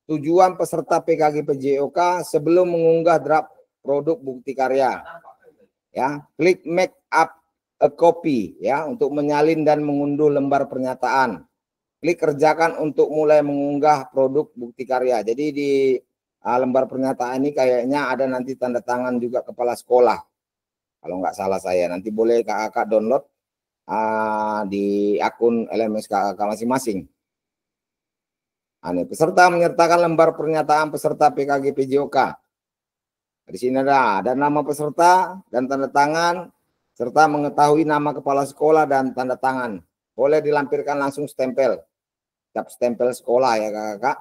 tujuan peserta PKG PJOK sebelum mengunggah draft produk bukti karya. Ya, klik make up a copy ya untuk menyalin dan mengunduh lembar pernyataan. klik kerjakan untuk mulai mengunggah produk bukti karya. Jadi di lembar pernyataan ini kayaknya ada nanti tanda tangan juga kepala sekolah. Kalau nggak salah saya, nanti boleh kakak download di akun LMS kakak masing-masing. Peserta menyertakan lembar pernyataan peserta PKG PJOK. Di sini ada nama peserta dan tanda tangan, serta mengetahui nama kepala sekolah dan tanda tangan. Boleh dilampirkan langsung stempel, cap stempel sekolah ya kakak.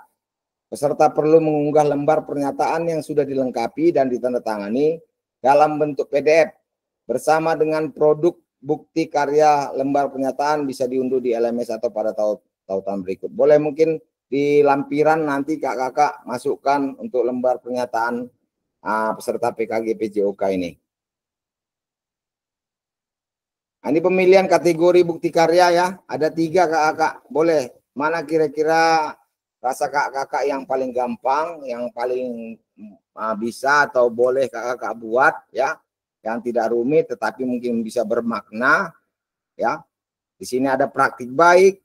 Peserta perlu mengunggah lembar pernyataan yang sudah dilengkapi dan ditandatangani dalam bentuk PDF bersama dengan produk bukti karya lembar pernyataan, bisa diunduh di LMS atau pada tautan berikut. Boleh mungkin di lampiran nanti kakak masukkan untuk lembar pernyataan peserta PKG PJOK ini. Ini pemilihan kategori bukti karya ya, ada 3 kakak. Boleh, mana kira-kira rasa kakak yang paling gampang, yang paling bisa atau boleh kakak buat ya, yang tidak rumit tetapi mungkin bisa bermakna ya. Di sini ada praktik baik,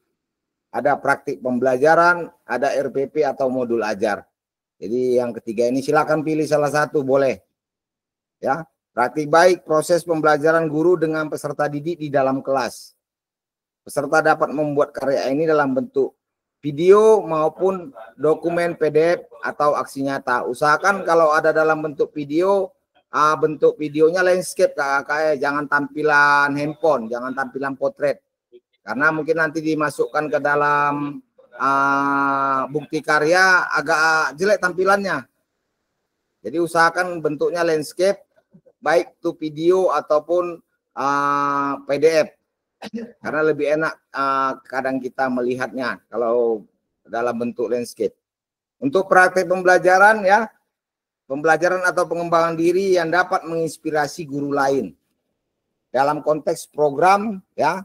ada praktik pembelajaran, ada RPP atau modul ajar. Jadi yang ketiga ini silakan pilih salah satu, boleh. Ya, praktik baik, proses pembelajaran guru dengan peserta didik di dalam kelas. Peserta dapat membuat karya ini dalam bentuk video maupun dokumen PDF atau aksi nyata. Usahakan kalau ada dalam bentuk video, bentuk videonya landscape kakak, jangan tampilan handphone, jangan tampilan potret. Karena mungkin nanti dimasukkan ke dalam bukti karya agak jelek tampilannya. Jadi usahakan bentuknya landscape, baik itu video ataupun PDF. Karena lebih enak kadang kita melihatnya kalau dalam bentuk landscape. Untuk praktek pembelajaran ya, pembelajaran atau pengembangan diri yang dapat menginspirasi guru lain. Dalam konteks program ya,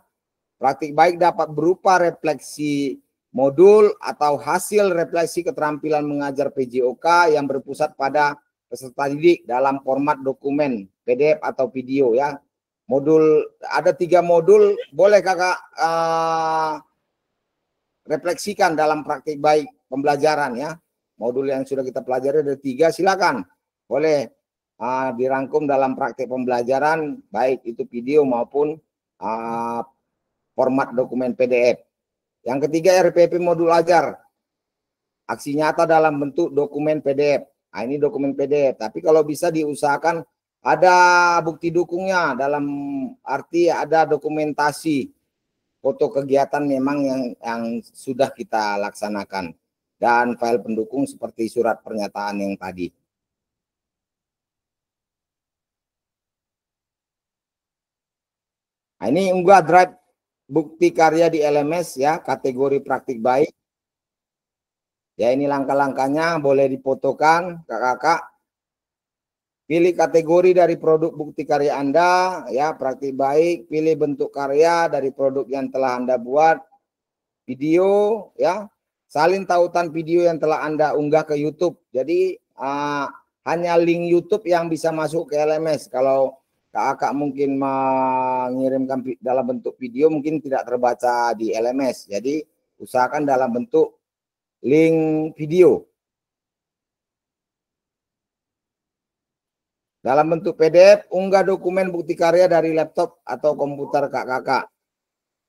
praktik baik dapat berupa refleksi modul atau hasil refleksi keterampilan mengajar PJOK yang berpusat pada peserta didik dalam format dokumen, PDF atau video ya. Modul, ada 3 modul, boleh kakak refleksikan dalam praktik baik pembelajaran ya. Modul yang sudah kita pelajari ada 3, silakan. Boleh dirangkum dalam praktik pembelajaran, baik itu video maupun format dokumen PDF. Yang ketiga RPP modul ajar. Aksi nyata dalam bentuk dokumen PDF. Nah, ini dokumen PDF. Tapi kalau bisa diusahakan ada bukti dukungnya, dalam arti ada dokumentasi foto kegiatan memang yang sudah kita laksanakan. Dan file pendukung seperti surat pernyataan yang tadi. Nah, ini unggah drive bukti karya di LMS ya, kategori praktik baik. Ya, ini langkah-langkahnya, boleh difotokan kakak. Pilih kategori dari produk bukti karya Anda ya, praktik baik. Pilih bentuk karya dari produk yang telah Anda buat. Video ya, salin tautan video yang telah Anda unggah ke YouTube. Jadi hanya link YouTube yang bisa masuk ke LMS. Kalau kakak mungkin mengirimkan dalam bentuk video mungkin tidak terbaca di LMS. Jadi usahakan dalam bentuk link video. Dalam bentuk PDF, unggah dokumen bukti karya dari laptop atau komputer kakak.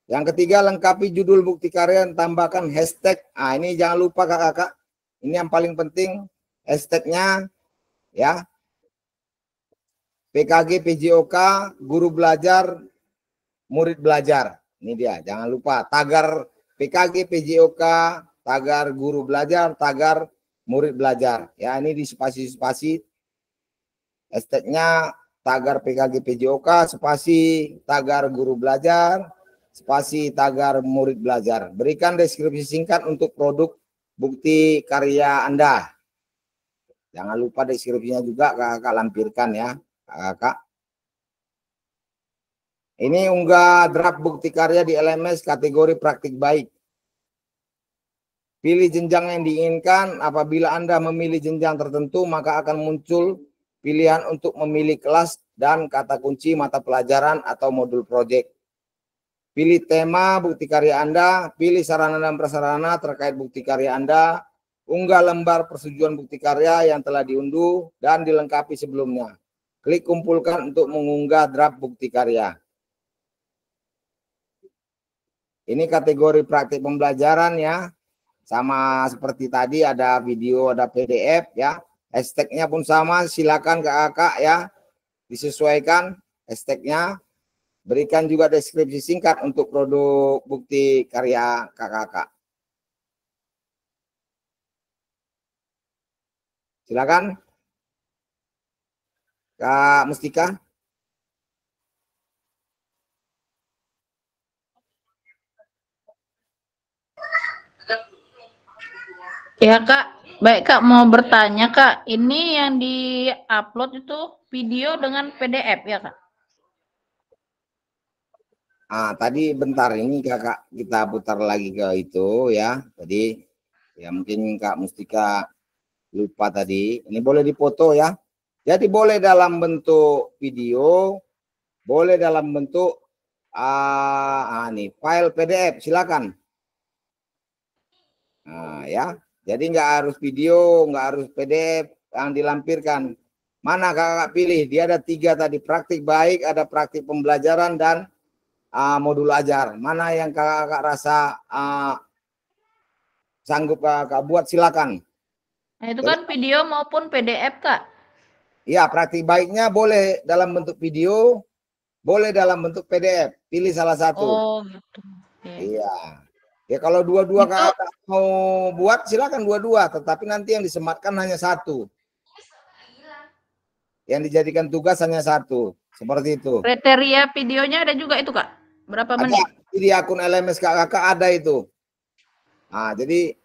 Yang ketiga, lengkapi judul bukti karya dan tambahkan hashtag. Nah, ini jangan lupa kakak. Ini yang paling penting, hashtagnya ya. PKG PJOK, guru belajar, murid belajar. Ini dia, jangan lupa. Tagar PKG PJOK, tagar guru belajar, tagar murid belajar. Ya, ini di spasi-spasi. Hashtagnya tagar PKG PJOK, spasi tagar guru belajar, spasi tagar murid belajar. Berikan deskripsi singkat untuk produk bukti karya Anda. Jangan lupa deskripsinya juga kakak lampirkan ya. Kakak. Ini unggah draft bukti karya di LMS kategori praktik baik. Pilih jenjang yang diinginkan. Apabila Anda memilih jenjang tertentu, maka akan muncul pilihan untuk memilih kelas dan kata kunci mata pelajaran atau modul proyek. pilih tema bukti karya Anda, pilih sarana dan prasarana terkait bukti karya Anda, unggah lembar persetujuan bukti karya yang telah diunduh dan dilengkapi sebelumnya. Klik kumpulkan untuk mengunggah draft bukti karya. Ini kategori praktik pembelajaran ya. Sama seperti tadi ada video, ada PDF ya. Hashtagnya pun sama, silakan kakak ya. Disesuaikan hashtagnya. Berikan juga deskripsi singkat untuk produk bukti karya kakak. Silakan. Kak Mustika. Ya Kak, baik Kak, mau bertanya Kak, ini yang di-upload itu video dengan PDF ya Kak? Tadi bentar ini kakak kita putar lagi ke itu ya. Tadi ya mungkin Kak Mustika lupa tadi. Ini boleh dipoto ya. Jadi boleh dalam bentuk video, boleh dalam bentuk nih file PDF, silakan. Ya. Jadi nggak harus video, nggak harus PDF yang dilampirkan. Mana kakak pilih? Dia ada 3 tadi, praktik baik, ada praktik pembelajaran dan modul ajar. Mana yang kakak rasa sanggup kakak buat, silakan. Nah, itu kan video maupun PDF Kak. Iya, praktik baiknya boleh dalam bentuk video, boleh dalam bentuk PDF. Pilih salah satu. Oh gitu. Iya. Ya kalau dua-dua kakak mau buat silakan dua-dua, tetapi nanti yang disematkan hanya 1. Yang dijadikan tugas hanya 1. Seperti itu. Kriteria videonya ada juga itu Kak? Berapa menit? Di akun LMS kakak ada itu. Jadi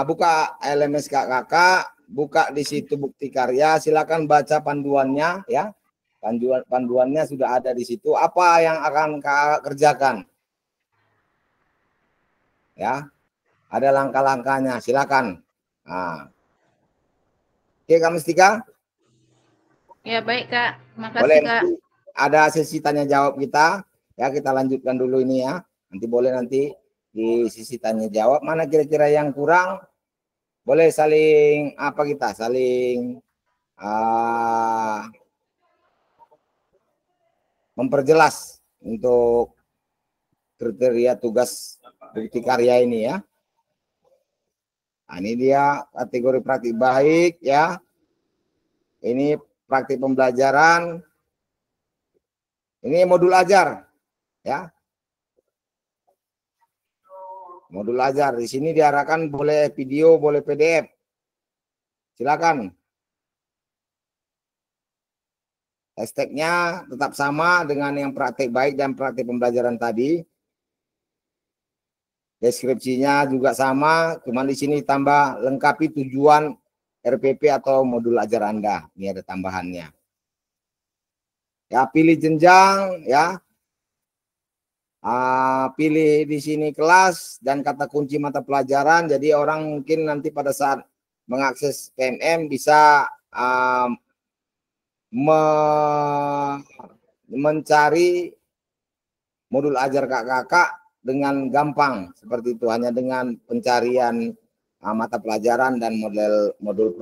buka LMS kakak, buka di situ bukti karya, silakan baca panduannya ya. Panduannya sudah ada di situ. Apa yang akan kakak kerjakan? Ya, ada langkah-langkahnya. Silakan. Oke, Kak Mustika. Ya baik Kak, makasih Boleh Kak. ada sesi tanya jawab kita. Ya, kita lanjutkan dulu ini ya. Nanti boleh nanti di sisi tanya jawab. Mana kira-kira yang kurang? Boleh saling saling memperjelas untuk kriteria tugas bukti karya ini ya. Ini dia kategori praktik baik ya. Ini praktik pembelajaran. Ini modul ajar ya. Modul ajar di sini diarahkan boleh video, boleh PDF. Silakan. Hashtagnya tetap sama dengan yang praktik baik dan praktik pembelajaran tadi. Deskripsinya juga sama, cuma di sini tambah lengkapi tujuan RPP atau modul ajar Anda. Ini ada tambahannya. Ya, pilih jenjang ya. Pilih di sini kelas dan kata kunci mata pelajaran. Jadi orang mungkin nanti pada saat mengakses PMM bisa mencari modul ajar kakak dengan gampang seperti itu, hanya dengan pencarian mata pelajaran dan modul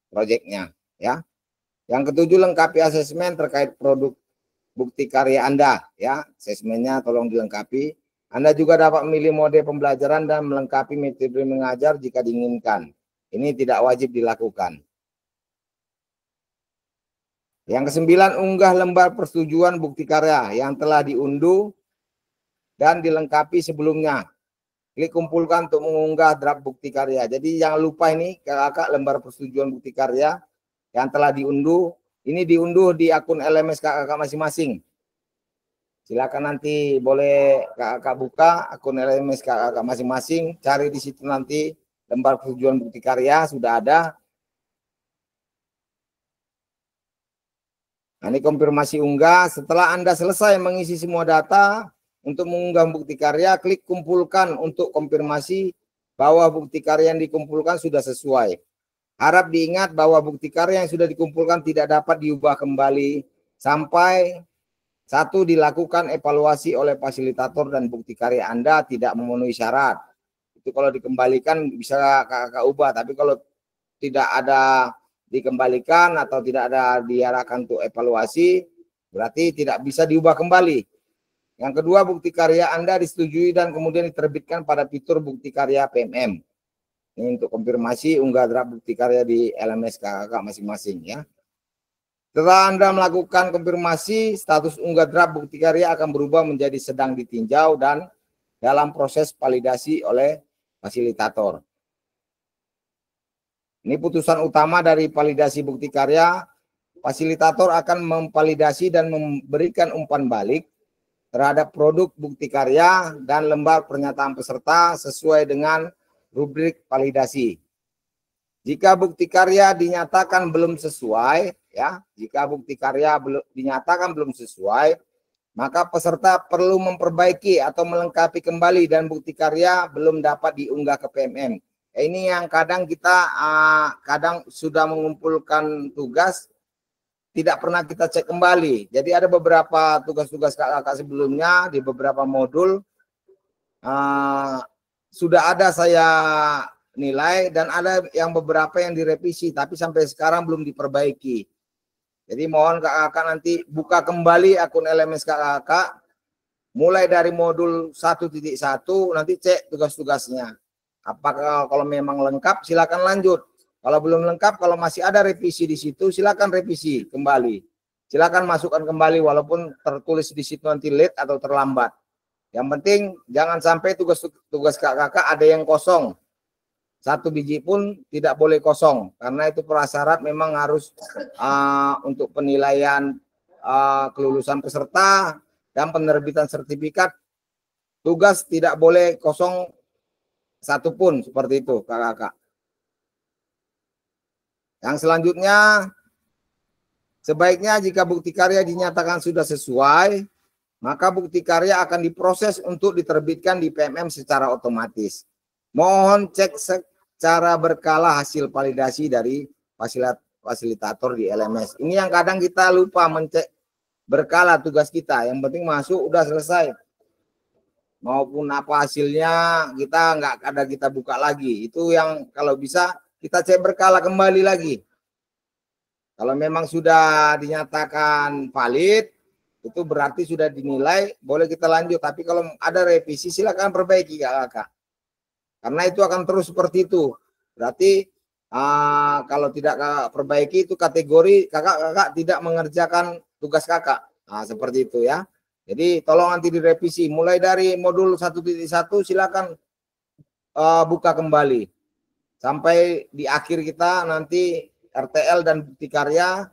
projectnya ya. Yang ketujuh, lengkapi asesmen terkait produk bukti karya Anda ya. Asesmennya tolong dilengkapi. Anda juga dapat memilih mode pembelajaran dan melengkapi metode mengajar jika diinginkan. Ini tidak wajib dilakukan. Yang ke-9, unggah lembar persetujuan bukti karya yang telah diunduh dan dilengkapi sebelumnya. Klik kumpulkan untuk mengunggah draft bukti karya. Jadi jangan lupa ini kakak lembar persetujuan bukti karya yang telah diunduh. Ini diunduh di akun LMS kakak masing-masing. Silakan nanti boleh kakak buka akun LMS kakak masing-masing. Cari di situ nanti lembar persetujuan bukti karya sudah ada. Nah, ini konfirmasi unggah. Setelah Anda selesai mengisi semua data, untuk mengunggah bukti karya, klik kumpulkan untuk konfirmasi bahwa bukti karya yang dikumpulkan sudah sesuai. Harap diingat bahwa bukti karya yang sudah dikumpulkan tidak dapat diubah kembali sampai 1. Dilakukan evaluasi oleh fasilitator dan bukti karya Anda tidak memenuhi syarat. Itu kalau dikembalikan bisa kakak ubah, tapi kalau tidak ada dikembalikan atau tidak ada diarahkan untuk evaluasi, berarti tidak bisa diubah kembali. Yang kedua, bukti karya Anda disetujui dan kemudian diterbitkan pada fitur bukti karya PMM. Ini untuk konfirmasi unggah draft bukti karya di LMS kakak masing-masing ya. Setelah Anda melakukan konfirmasi, status unggah draft bukti karya akan berubah menjadi sedang ditinjau dan dalam proses validasi oleh fasilitator. Ini putusan utama dari validasi bukti karya. Fasilitator akan memvalidasi dan memberikan umpan balik terhadap produk bukti karya dan lembar pernyataan peserta sesuai dengan rubrik validasi. Jika bukti karya dinyatakan belum sesuai, ya, jika bukti karya dinyatakan belum sesuai, maka peserta perlu memperbaiki atau melengkapi kembali dan bukti karya belum dapat diunggah ke PMM. Ini yang kadang kita kadang sudah mengumpulkan tugas, tidak pernah kita cek kembali. Jadi ada beberapa tugas-tugas kakak sebelumnya di beberapa modul sudah ada saya nilai dan ada yang beberapa yang direvisi tapi sampai sekarang belum diperbaiki. Jadi mohon kakak nanti buka kembali akun LMS kakak mulai dari modul 1.1 nanti cek tugas-tugasnya. Apakah kalau memang lengkap silakan lanjut. Kalau belum lengkap, kalau masih ada revisi di situ silakan revisi kembali. Silakan masukkan kembali walaupun tertulis di situ nanti late atau terlambat. Yang penting jangan sampai tugas-tugas kakak ada yang kosong. 1 biji pun tidak boleh kosong karena itu prasyarat memang harus untuk penilaian kelulusan peserta dan penerbitan sertifikat. Tugas tidak boleh kosong 1 pun seperti itu kakak. Yang selanjutnya, sebaiknya jika bukti karya dinyatakan sudah sesuai, maka bukti karya akan diproses untuk diterbitkan di PMM secara otomatis. Mohon cek secara berkala hasil validasi dari fasilitator di LMS. Ini yang kadang kita lupa mencek berkala tugas kita. Yang penting masuk udah selesai. Maupun apa hasilnya kita nggak ada kita buka lagi. Itu yang kalau bisa kita cek berkala kembali lagi. Kalau memang sudah dinyatakan valid, itu berarti sudah dinilai, boleh kita lanjut. Tapi kalau ada revisi silakan perbaiki kakak. Karena itu akan terus seperti itu. Berarti kalau tidak kakak perbaiki itu kategori kakak tidak mengerjakan tugas kakak. Nah, seperti itu ya. Jadi tolong nanti direvisi. Mulai dari modul 1.1 silakan buka kembali. Sampai di akhir kita nanti RTL dan bukti karya.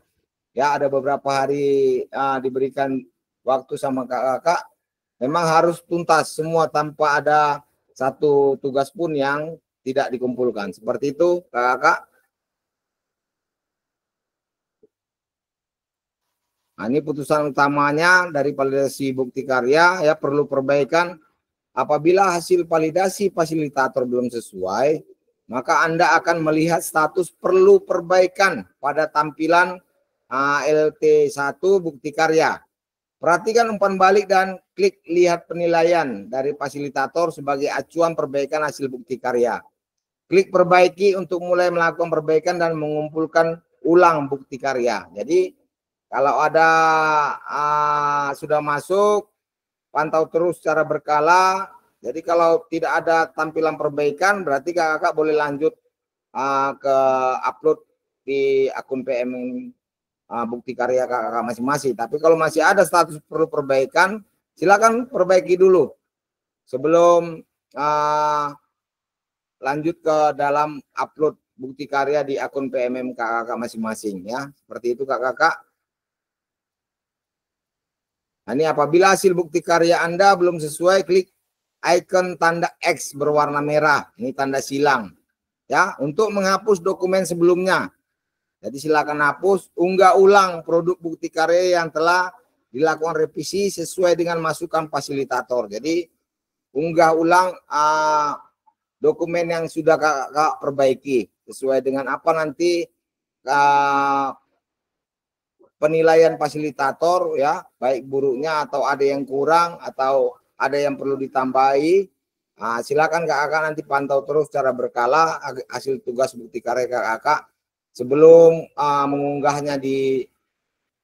Ya ada beberapa hari diberikan waktu sama kakak. Memang harus tuntas semua tanpa ada 1 tugas pun yang tidak dikumpulkan. Seperti itu kakak. Nah, ini putusan utamanya dari validasi bukti karya ya perlu perbaikan. Apabila hasil validasi fasilitator belum sesuai, maka Anda akan melihat status perlu perbaikan pada tampilan LT1 bukti karya. Perhatikan umpan balik dan klik lihat penilaian dari fasilitator sebagai acuan perbaikan hasil bukti karya. Klik perbaiki untuk mulai melakukan perbaikan dan mengumpulkan ulang bukti karya. Jadi kalau ada sudah masuk, pantau terus secara berkala. Jadi kalau tidak ada tampilan perbaikan, berarti kakak boleh lanjut ke upload di akun PM bukti karya kakak masing-masing. Tapi kalau masih ada status perlu perbaikan, silakan perbaiki dulu sebelum lanjut ke dalam upload bukti karya di akun PMM kakak masing-masing ya. Seperti itu kakak. Nah, ini apabila hasil bukti karya Anda belum sesuai, klik icon tanda X berwarna merah. Ini tanda silang. Ya, untuk menghapus dokumen sebelumnya. Jadi silakan hapus, unggah ulang produk bukti karya yang telah dilakukan revisi sesuai dengan masukan fasilitator. Jadi unggah ulang dokumen yang sudah kakak perbaiki sesuai dengan apa nanti penilaian fasilitator ya, baik buruknya atau ada yang kurang atau ada yang perlu ditambahi. Nah, silakan kakak nanti pantau terus secara berkala hasil tugas bukti karya kakak sebelum mengunggahnya di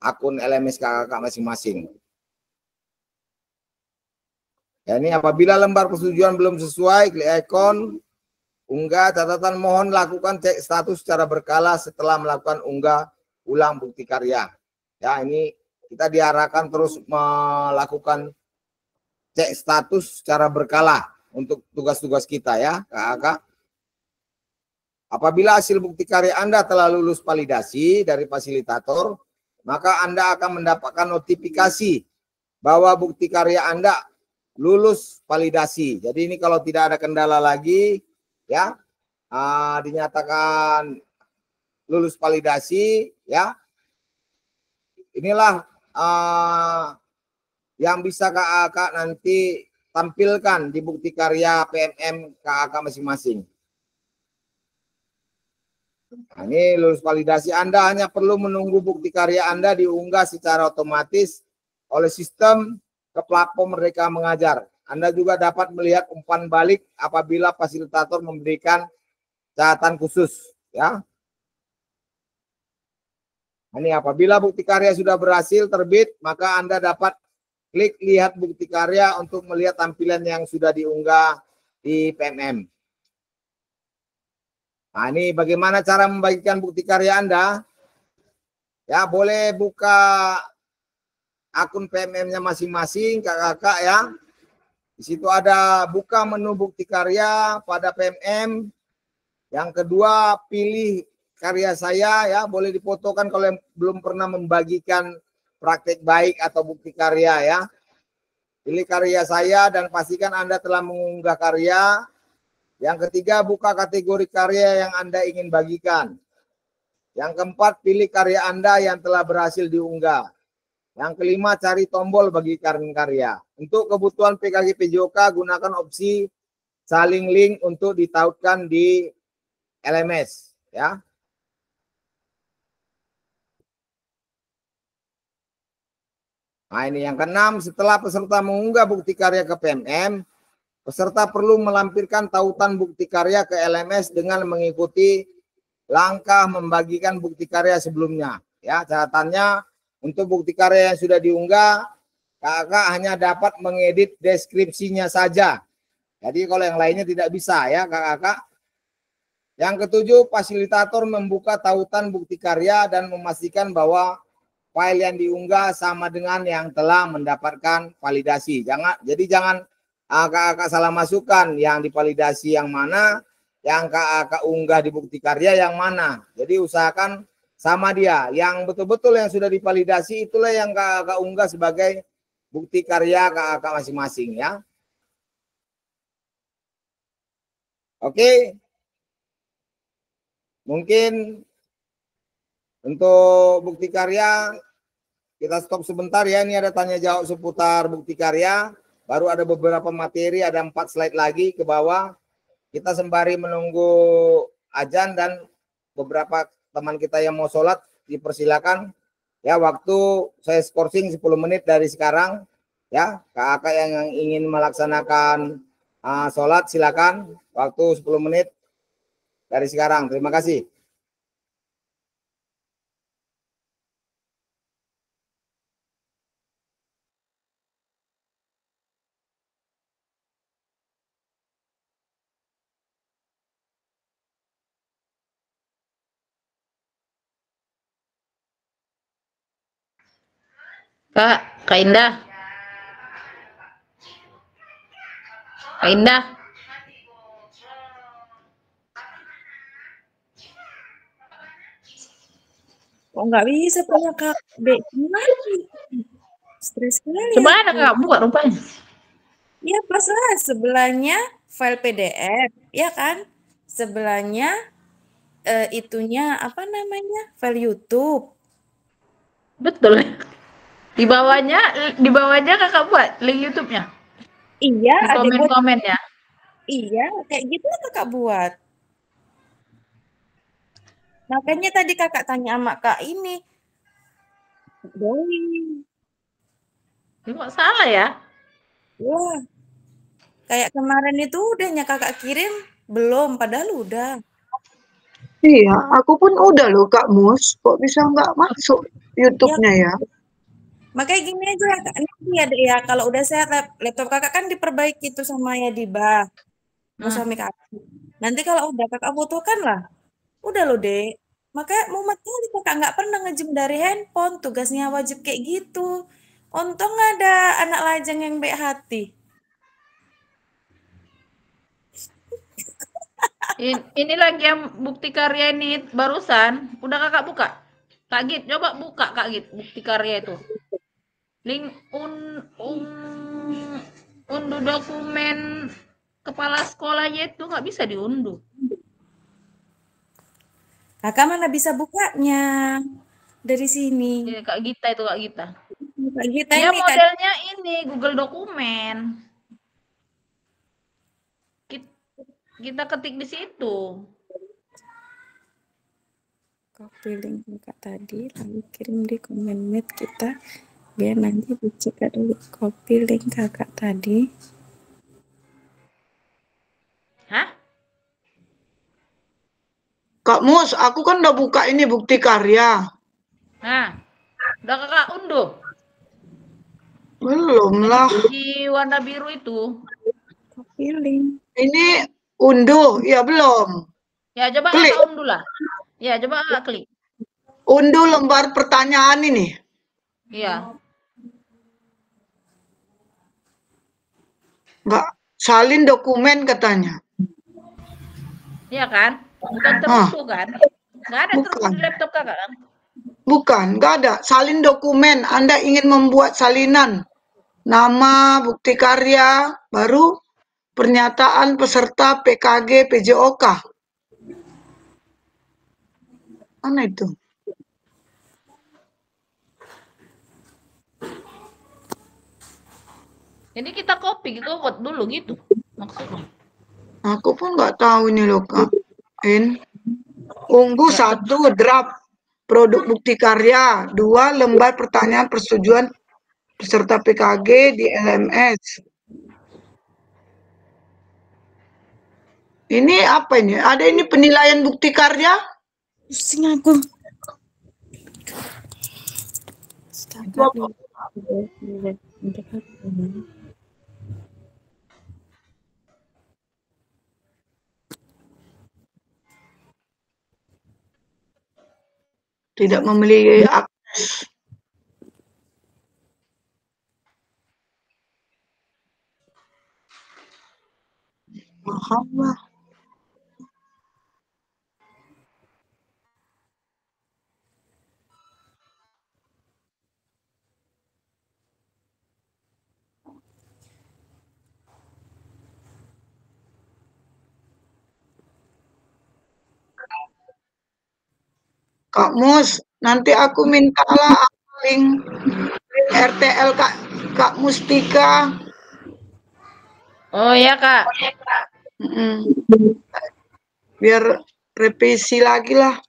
akun LMS kakak masing-masing. Ya, ini apabila lembar persetujuan belum sesuai, klik ikon unggah catatan, mohon lakukan cek status secara berkala setelah melakukan unggah ulang bukti karya. Ya, ini kita diarahkan terus melakukan cek status secara berkala untuk tugas-tugas kita ya, kakak. Apabila hasil bukti karya Anda telah lulus validasi dari fasilitator, maka Anda akan mendapatkan notifikasi bahwa bukti karya Anda lulus validasi. Jadi ini kalau tidak ada kendala lagi, ya, dinyatakan lulus validasi, ya. Inilah yang bisa kakak nanti tampilkan di bukti karya PMM kakak masing-masing. Nah, ini lulus validasi. Anda hanya perlu menunggu bukti karya Anda diunggah secara otomatis oleh sistem ke platform Merdeka Mengajar. Anda juga dapat melihat umpan balik apabila fasilitator memberikan catatan khusus, ya. Ini apabila bukti karya sudah berhasil terbit, maka Anda dapat klik lihat bukti karya untuk melihat tampilan yang sudah diunggah di PMM. Nah, ini bagaimana cara membagikan bukti karya Anda? Ya, boleh buka akun PMM-nya masing-masing, kakak-kakak ya. Di situ ada buka menu bukti karya pada PMM. Yang kedua, pilih karya saya ya, boleh difotokan kalau yang belum pernah membagikan praktek baik atau bukti karya ya. Pilih karya saya dan pastikan Anda telah mengunggah karya. Yang ketiga, buka kategori karya yang Anda ingin bagikan. Yang keempat, pilih karya Anda yang telah berhasil diunggah. Yang kelima, cari tombol bagikan karya. Untuk kebutuhan PKG PJOK, gunakan opsi saling link untuk ditautkan di LMS ya. Nah, ini yang keenam, setelah peserta mengunggah bukti karya ke PMM, peserta perlu melampirkan tautan bukti karya ke LMS dengan mengikuti langkah membagikan bukti karya sebelumnya. Ya, catatannya untuk bukti karya yang sudah diunggah, kakak hanya dapat mengedit deskripsinya saja. Jadi kalau yang lainnya tidak bisa ya, kakak. Yang ketujuh, fasilitator membuka tautan bukti karya dan memastikan bahwa file yang diunggah sama dengan yang telah mendapatkan validasi. Jangan kakak salah masukkan yang divalidasi yang mana, yang kakak unggah di bukti karya yang mana. Jadi usahakan sama dia. Yang betul-betul yang sudah divalidasi itulah yang kakak unggah sebagai bukti karya kakak masing-masing ya. Oke. Mungkin untuk bukti karya kita stop sebentar ya. Ini ada tanya jawab seputar bukti karya. Baru ada beberapa materi, ada 4 slide lagi ke bawah. Kita sembari menunggu azan dan beberapa teman kita yang mau sholat dipersilakan. Ya, waktu saya skorsing 10 menit dari sekarang. Ya, kakak yang ingin melaksanakan sholat silakan. Waktu 10 menit dari sekarang. Terima kasih. Kak Indah. Kak Indah. Kok nggak bisa punya Kak B? Stres sekali Coba aku. ada Kak, buka rupanya. Ya pas lah sebelahnya file PDF, ya kan? Sebelahnya itunya apa namanya? File YouTube. Betul. Di bawahnya kakak buat link YouTube-nya. Iya, Di komen-komennya. Iya, kayak gitu lah kakak buat. Makanya tadi kakak tanya sama Kak ini. Doi. Ini kok salah ya? Wah, kayak kemarin itu udahnya kakak kirim, belum, padahal udah. Iya, aku pun udah loh Kak Mus. Kok bisa nggak masuk YouTube-nya ya? Makanya gini aja, nanti ya, Dek, ya, kalau udah sehat laptop kakak kan diperbaiki itu sama Yadiba, Musami Kak. Nanti kalau udah kakak butuhkan lah, udah loh Dek. Makanya mumet kali kakak nggak pernah ngejem dari handphone, tugasnya wajib kayak gitu. Untung ada anak lajang yang baik hati. Ini lagi yang bukti karya ini barusan, udah kakak buka? Kak Git, coba buka Kak Git, bukti karya itu. Link unduh dokumen kepala sekolahnya itu nggak bisa diunduh. Kakak mana bisa bukanya dari sini. Ini Kak Gita itu Kak Gita. Kak Gita Ya ini modelnya ini Google Dokumen. Kita ketik di situ. copy link kakak tadi, lalu kirim di komen meet kita, biar nanti dicek dulu. Copy link kakak tadi. Hah? Kak Mus, aku kan udah buka ini bukti karya. Nah, udah kakak unduh. Belum lah. Di warna biru itu. Copy link. Ini unduh, ya belum. Ya coba Klik. kakak unduh lah. Ya coba kakak klik. Unduh lembar pertanyaan ini. Iya. Nggak salin dokumen katanya. Iya kan? Bukan terunduh kan? Nggak ada Bukan. terunduh di laptop kakak kan? Bukan, nggak ada. Salin dokumen. Anda ingin membuat salinan. Nama, bukti karya, baru pernyataan peserta PKG PJOK. Mana itu? Jadi kita copy, kita buat dulu gitu maksudnya. Aku pun nggak tahu ini loh Kak. Unggul 1 draft produk bukti karya, 2 lembar pertanyaan persetujuan peserta PKG di LMS. Ini apa ini? Ada ini penilaian bukti karya? Pusing aku. Tidak memiliki akses. Mahal lah. Kak Mus, nanti aku mintalah link RTL Kak Mustika. Oh ya Kak. Biar revisi lagi lah.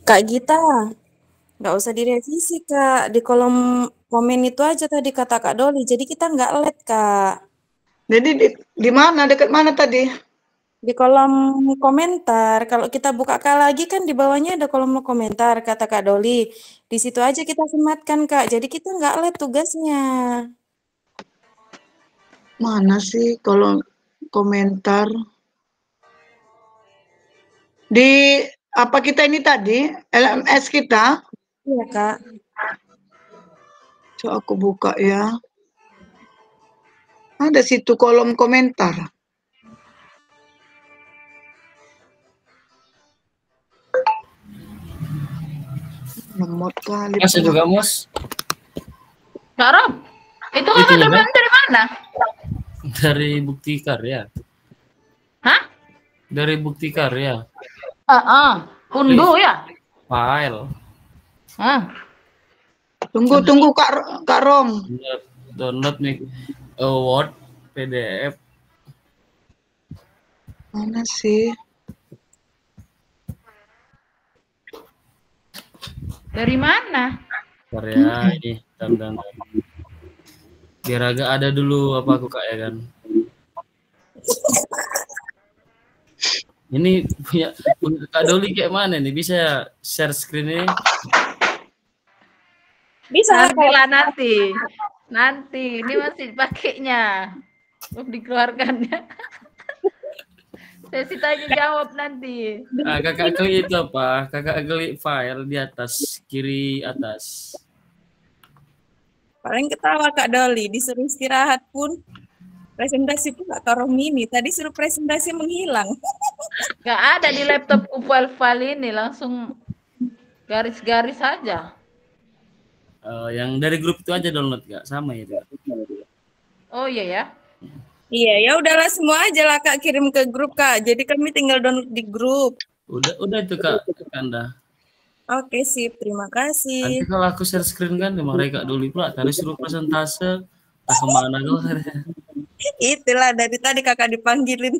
Kak Gita, nggak usah direvisi Kak, di kolom komen itu aja tadi kata Kak Doli, jadi kita nggak lihat Kak. Jadi di mana, dekat mana tadi? Di kolom komentar, kalau kita buka lagi kan di bawahnya ada kolom komentar kata Kak Doli, di situ aja kita sematkan Kak, jadi kita nggak lihat tugasnya. Mana sih kolom komentar? Di apa kita ini tadi, LMS kita? Iya Kak. Coba aku buka ya. Ada situ kolom komentar. Lemot kali. Mas juga Mas. Kak Rob, itu kakak dapat dari mana? Dari bukti karya. Hah? Dari bukti karya. Unduh ya? File. Tunggu Kak Rom. Download nih Word PDF. Mana sih? Dari mana? Bentar ya, ini dan biar agak ada dulu apa aku kak ya kan. Ini punya Kak Doli kayak mana nih? Bisa ya share screen ini? Bisa Nanti lah nanti. Nanti ini masih pakainya. Belum dikeluarkannya. Sesi tanya jawab nanti. Kakak klik itu apa? Kakak klik file di atas kiri atas. Paling ketawa Kak Doli, disuruh istirahat pun presentasi pun gak taruh mini. Tadi suruh presentasi menghilang. Gak ada di laptopku file-file ini, langsung garis-garis saja. Yang dari grup itu aja download Kak, sama itu. Oh iya ya. Iya, ya udahlah semua aja lah Kak kirim ke grup Kak. Jadi kami tinggal download di grup. Udah itu Kak Anda. Oke, sip. Terima kasih. Nanti kalau aku share screen kan kemarin Kak Doli pula tadi suruh presentase, tak kemana kau? Itulah dari tadi Kakak dipanggilin.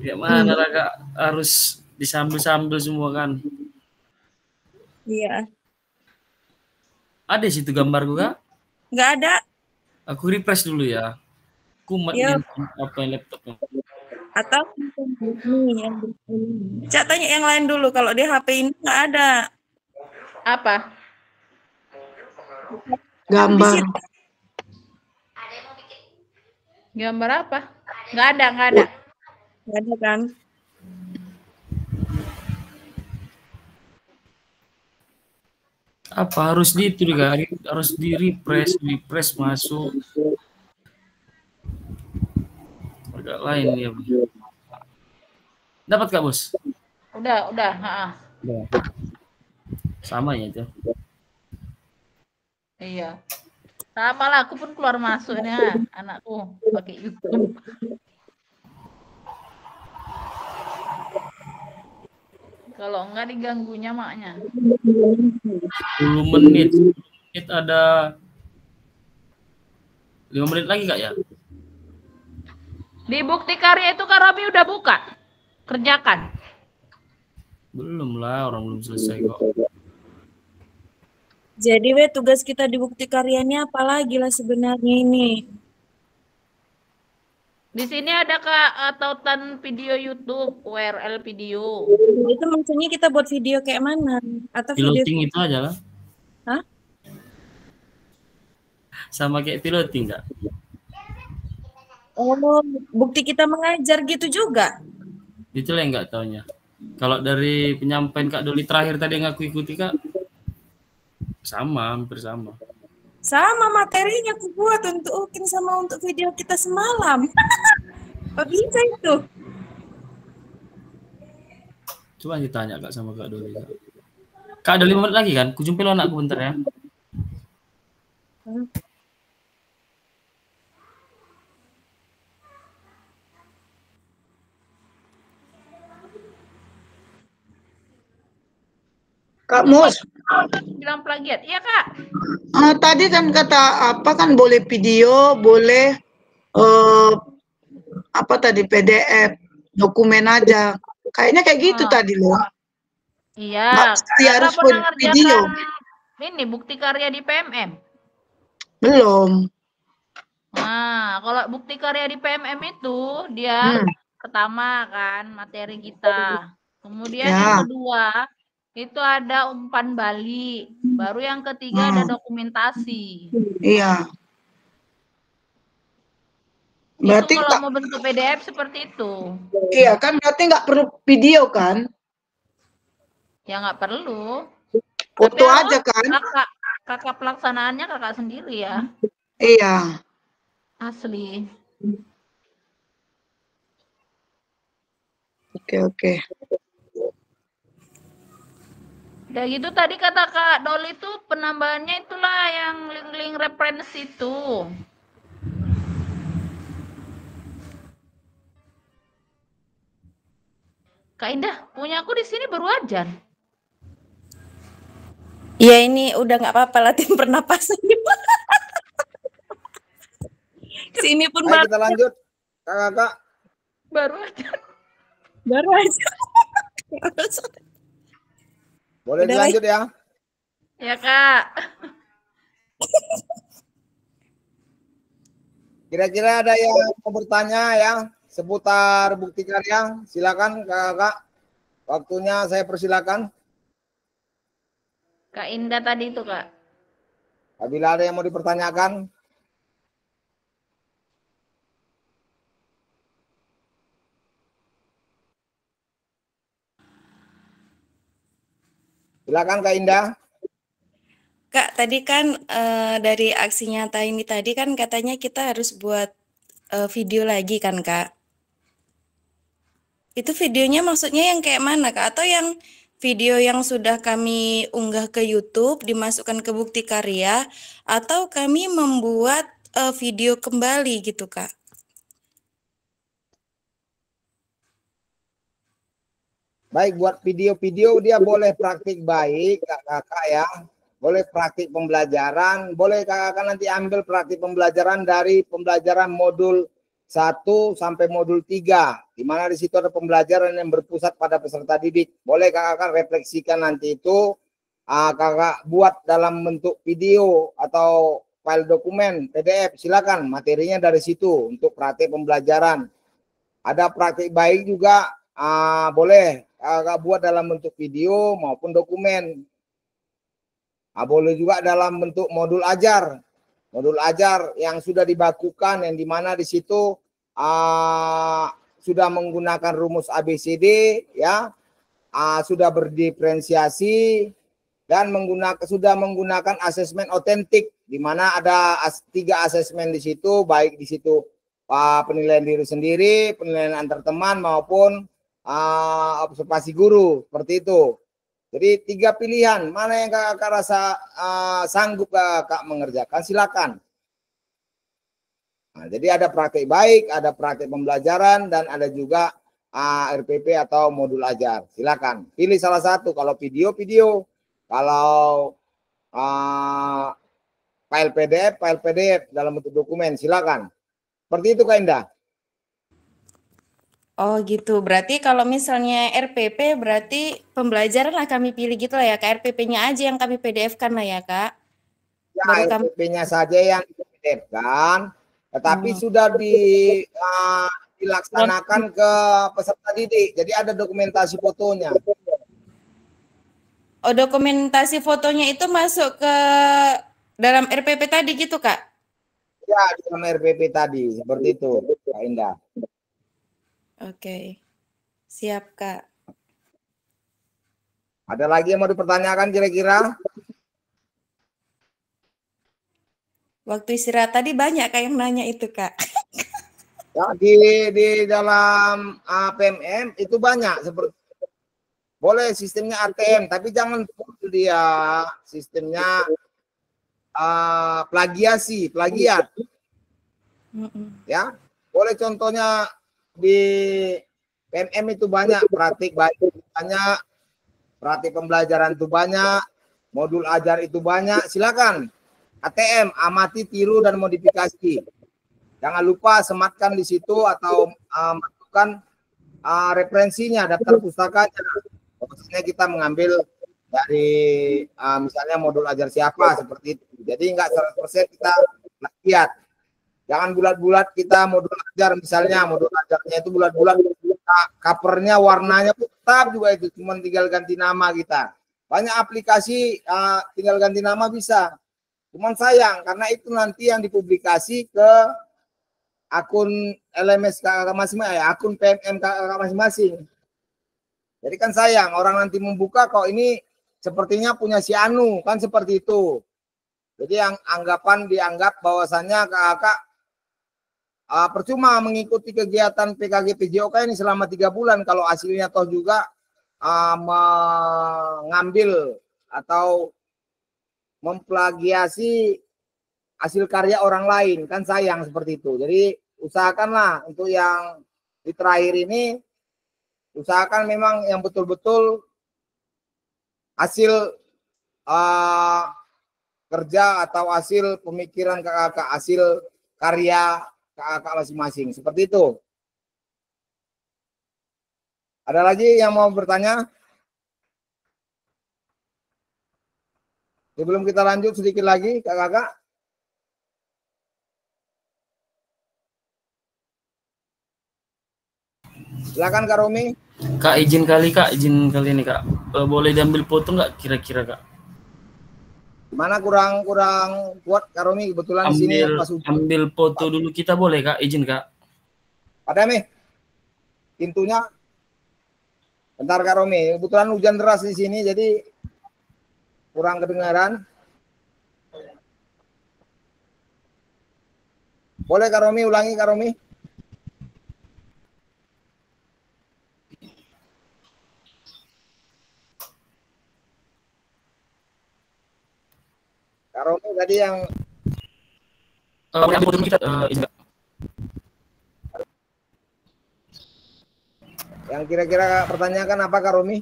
Ya mana lah Kak, harus disambil-sambil semua kan. Iya. Ada situ gambarku Kak? Nggak ada. Aku refresh dulu ya. Kumat Iya. apa laptopnya. Atau nih yang Cak tanya yang lain dulu. Kalau di HP ini nggak ada. Apa? Gambar. Gambar apa? Nggak ada, nggak ada. Nggak ada kan? Apa harus di itu juga harus di refresh masuk agak lain ya. Dapat Kak Bos? Udah. Udah. Sama ya itu. Iya. Sama lah, aku pun keluar masuk nih anakku pakai YouTube. Kalau enggak diganggunya maknya. 10 menit. 10 menit ada 5 menit lagi Kak ya? Di bukti karya itu Kak Robi udah buka? Kerjakan. Belum lah, orang belum selesai kok. Jadi tugas kita di bukti karyanya apalagi lah sebenarnya ini. Di sini ada Kak tautan video YouTube, URL video. Itu maksudnya kita buat video kayak mana? Atau Piloting video itu aja lah. Hah? Sama kayak piloting Kak. Oh, bukti kita mengajar gitu juga? Itulah yang nggak taunya. Kalau dari penyampaian Kak Doli terakhir tadi yang aku ikuti Kak, sama, hampir sama. Sama materinya aku buat untuk Ukin sama untuk video kita semalam. Kok bisa itu? Coba ditanya Kak sama Kak Doli. Kak ada 5 menit lagi kan? Kujumpil anakku bentar ya. Kak Mus, Bilang plagiat. Iya Kak. tadi kan kata apa kan boleh video, boleh apa tadi PDF, dokumen aja. Kayaknya kayak gitu tadi loh. Iya. Nggak mesti Kakak harus pernah video. ngerjakan ini bukti karya di PMM? Belum. Nah, kalau bukti karya di PMM itu dia pertama kan materi kita. Kemudian yang kedua itu ada umpan balik. Baru yang ketiga ada dokumentasi. Iya. Berarti Itu kalau mau bentuk PDF seperti itu. iya kan berarti nggak perlu video kan? Ya nggak perlu. Foto Tapi aja kan? Kakak pelaksanaannya kakak sendiri ya. Iya. Asli. Oke. Udah gitu tadi kata Kak Doli itu penambahannya itulah yang link-link referensi itu. Kak Indah, punya aku di sini baru ajan. Iya ini udah nggak apa-apa latihan pernapasan. Sini pun Baik, kita lanjut. Kakak. Baru aja. Baru aja. Boleh Udah, dilanjut ya. Ya, Kak. Kira-kira ada yang mau bertanya ya seputar bukti karya? Silakan kakak. Waktunya saya persilakan. Kak Indah tadi itu, Kak. Apabila ada yang mau dipertanyakan. Silakan Kak Indah. Kak, tadi kan dari aksi nyata ini tadi kan katanya kita harus buat video lagi kan, Kak? Itu videonya maksudnya yang kayak mana, Kak? Atau yang video yang sudah kami unggah ke YouTube dimasukkan ke bukti karya, atau kami membuat video kembali gitu, Kak? Baik, buat video-video dia boleh praktik baik kakak ya. Boleh praktik pembelajaran, boleh kakak nanti ambil praktik pembelajaran dari pembelajaran modul 1 sampai modul 3, di mana di situ ada pembelajaran yang berpusat pada peserta didik. Boleh kakak refleksikan nanti itu, kakak buat dalam bentuk video atau file dokumen PDF, silakan materinya dari situ untuk praktik pembelajaran. Ada praktik baik juga, boleh kakak buat dalam bentuk video maupun dokumen. Boleh juga dalam bentuk modul ajar yang sudah dibakukan, yang dimana di situ sudah menggunakan rumus ABCD ya, sudah berdiferensiasi dan sudah menggunakan asesmen otentik, di mana ada 3 asesmen di situ, baik di situ penilaian diri sendiri, penilaian antar teman maupun observasi guru, seperti itu. Jadi 3 pilihan, mana yang kakak rasa sanggup kakak mengerjakan, silakan. Nah, jadi ada praktek baik, ada praktek pembelajaran, dan ada juga RPP atau modul ajar. Silakan pilih salah satu. Kalau video, kalau file PDF dalam bentuk dokumen, silakan. Seperti itu Kak Indah. Oh gitu, berarti kalau misalnya RPP berarti pembelajaran lah kami pilih gitu lah ya, Kak. RPP-nya aja yang kami PDF-kan lah ya, Kak. Ya, Baru RPP-nya saja yang di-PDF-kan, tetapi sudah dilaksanakan ke peserta didik. Jadi ada dokumentasi fotonya. Oh, dokumentasi fotonya itu masuk ke dalam RPP tadi gitu, Kak? Ya, di dalam RPP tadi, seperti itu, Kak Indah. Oke, siap, Kak. Ada lagi yang mau dipertanyakan kira-kira? Waktu istirahat tadi banyak Kak yang nanya itu, Kak. Ya, di dalam PMM itu banyak, seperti boleh sistemnya ATM, tapi jangan dia sistemnya plagiat. Ya, boleh contohnya di PMM itu banyak, praktik baik banyak, praktik pembelajaran itu banyak, modul ajar itu banyak, silakan. ATM, amati, tiru, dan modifikasi. Jangan lupa sematkan di situ atau masukkan referensinya, daftar pustakanya. Maksudnya kita mengambil dari misalnya modul ajar siapa, seperti itu. Jadi enggak 100% kita lihat. Jangan bulat-bulat kita modul ajar, misalnya modul ajarnya itu bulat-bulat, covernya warnanya tetap juga itu, cuma tinggal ganti nama kita. Banyak aplikasi tinggal ganti nama bisa. Cuman sayang karena itu nanti yang dipublikasi ke akun LMS kakak masing-masing, akun PMM kakak masing-masing. Jadi kan sayang orang nanti membuka kok ini sepertinya punya si Anu, kan seperti itu. Jadi yang dianggap bahwasannya kakak percuma mengikuti kegiatan PKG PJOK ini selama 3 bulan kalau hasilnya toh juga mengambil atau memplagiasi hasil karya orang lain, kan sayang seperti itu. Jadi usahakanlah untuk yang di terakhir ini, usahakan memang yang betul-betul hasil kerja atau hasil pemikiran kakak, hasil karya kakak masing-masing, seperti itu. Ada lagi yang mau bertanya? Sebelum kita lanjut sedikit lagi, kakak-kakak. Silakan Kak Romi. Kak, izin kali ini Kak. Boleh diambil foto nggak kira-kira Kak? Mana kurang kuat Kak Romi, kebetulan di sini pas ambil foto dulu kita boleh Kak, izin Kak. Ada nih pintunya. Bentar Kak Romi, kebetulan hujan deras di sini jadi kurang kedengaran. Boleh Kak Romi ulangi Kak Romi? Kak Romi tadi yang yang kira-kira pertanyakan apa Kak Romi?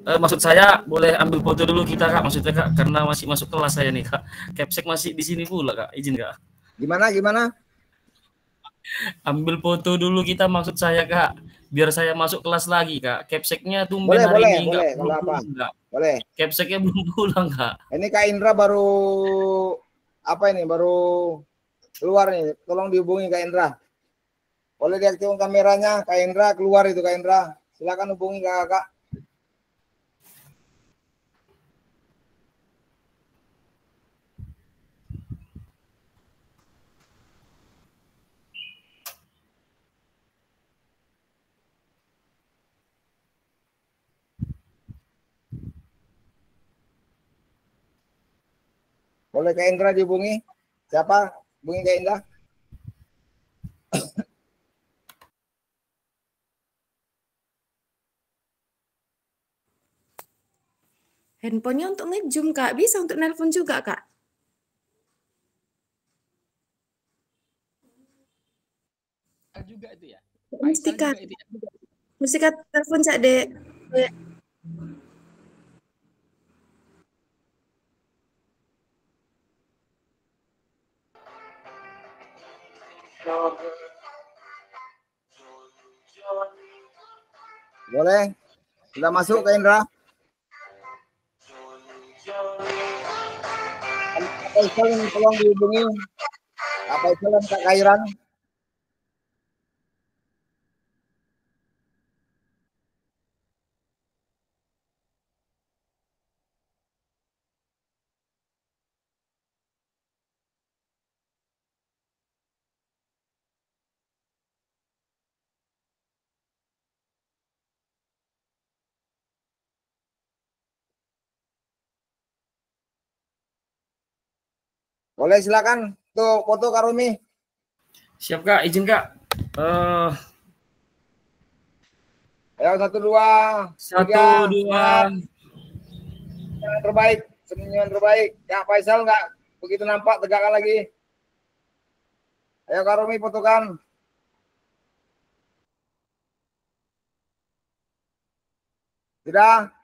Maksud saya boleh ambil foto dulu kita Kak, maksudnya Kak, karena masih masuk kelas saya nih Kak. Capsek masih di sini pula Kak, izin Kak. Gimana? Ambil foto dulu kita maksud saya Kak, biar saya masuk kelas lagi Kak. Capseknya tumben hari ini boleh, kalau apa? Boleh. Capseknya belum pulang Kak. Ini Kak Indra baru baru keluar nih, tolong dihubungi Kak Indra. Boleh diaktifkan kameranya, Kak Indra keluar itu Kak Indra. Silakan hubungi kakak. Boleh Kak Indra dihubungi? Siapa? Hubungi Kak Indra. Handphonenya untuk nge-zoom, Kak. Bisa untuk nelpon juga, Kak. Juga itu ya? Mustika. Mustika telepon Cak Dek. Boleh? Sudah masuk Kak Indra? Kak Faisal tolong dihubungi. Kak Faisal dan Kak Kairan. Boleh silakan. Tuh foto Kak Romi. Siap Kak, izin Kak. Ayo 1, 2, 3, 4. Yang terbaik, senyuman terbaik. Kak Faisal nggak begitu nampak, tegakkan lagi. Ayo Kak Romi fotokan. Sudah?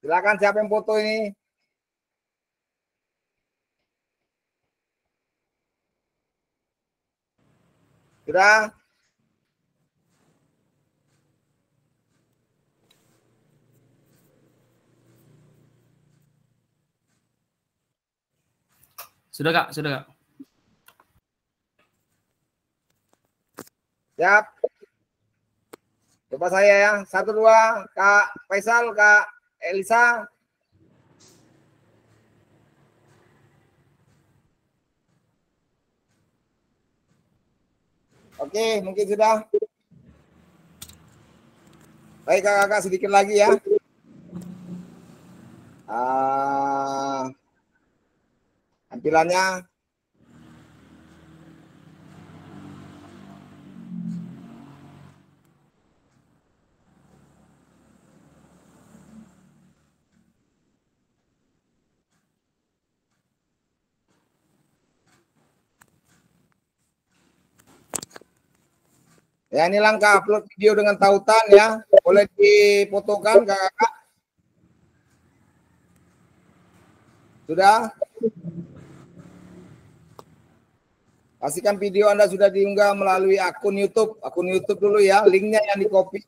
Silakan siapa yang foto ini? Sudah? Sudah Kak, sudah Kak. Siap. Coba saya ya. 1, 2, Kak Faisal, Kak Elisa. Oke, mungkin sudah. Baik kakak-kakak, sedikit lagi ya. Tampilannya. Ya, ini langkah upload video dengan tautan ya. Boleh difotokan kakak-kakak. Sudah? Pastikan video Anda sudah diunggah melalui akun YouTube. Akun YouTube dulu ya, linknya yang di copy.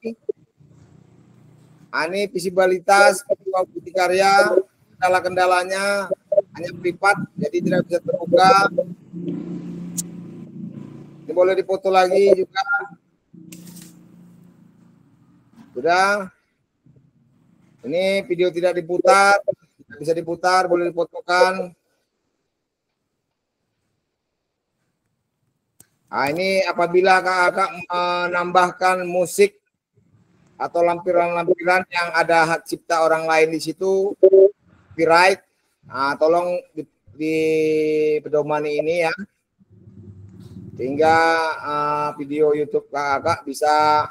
Ini visibilitas video Buktikarya, kendala-kendalanya hanya privat, jadi tidak bisa terbuka. Ini boleh dipoto lagi juga. Sudah. Ini video tidak diputar, tidak bisa diputar, boleh difotokan. Nah, ini apabila kakak menambahkan musik atau lampiran-lampiran yang ada hak cipta orang lain di situ, copyright, nah, tolong dipedomani ini ya, sehingga video YouTube kakak bisa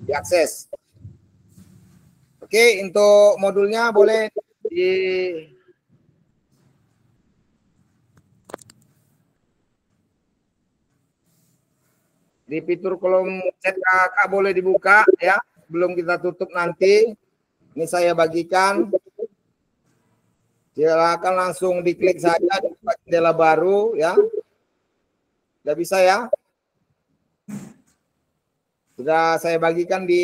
diakses. Oke, untuk modulnya boleh di fitur kolom chat kakak boleh dibuka ya, sebelum kita tutup nanti. Ini saya bagikan. Silakan langsung diklik saja di jendela baru ya. Sudah bisa ya. Sudah saya bagikan di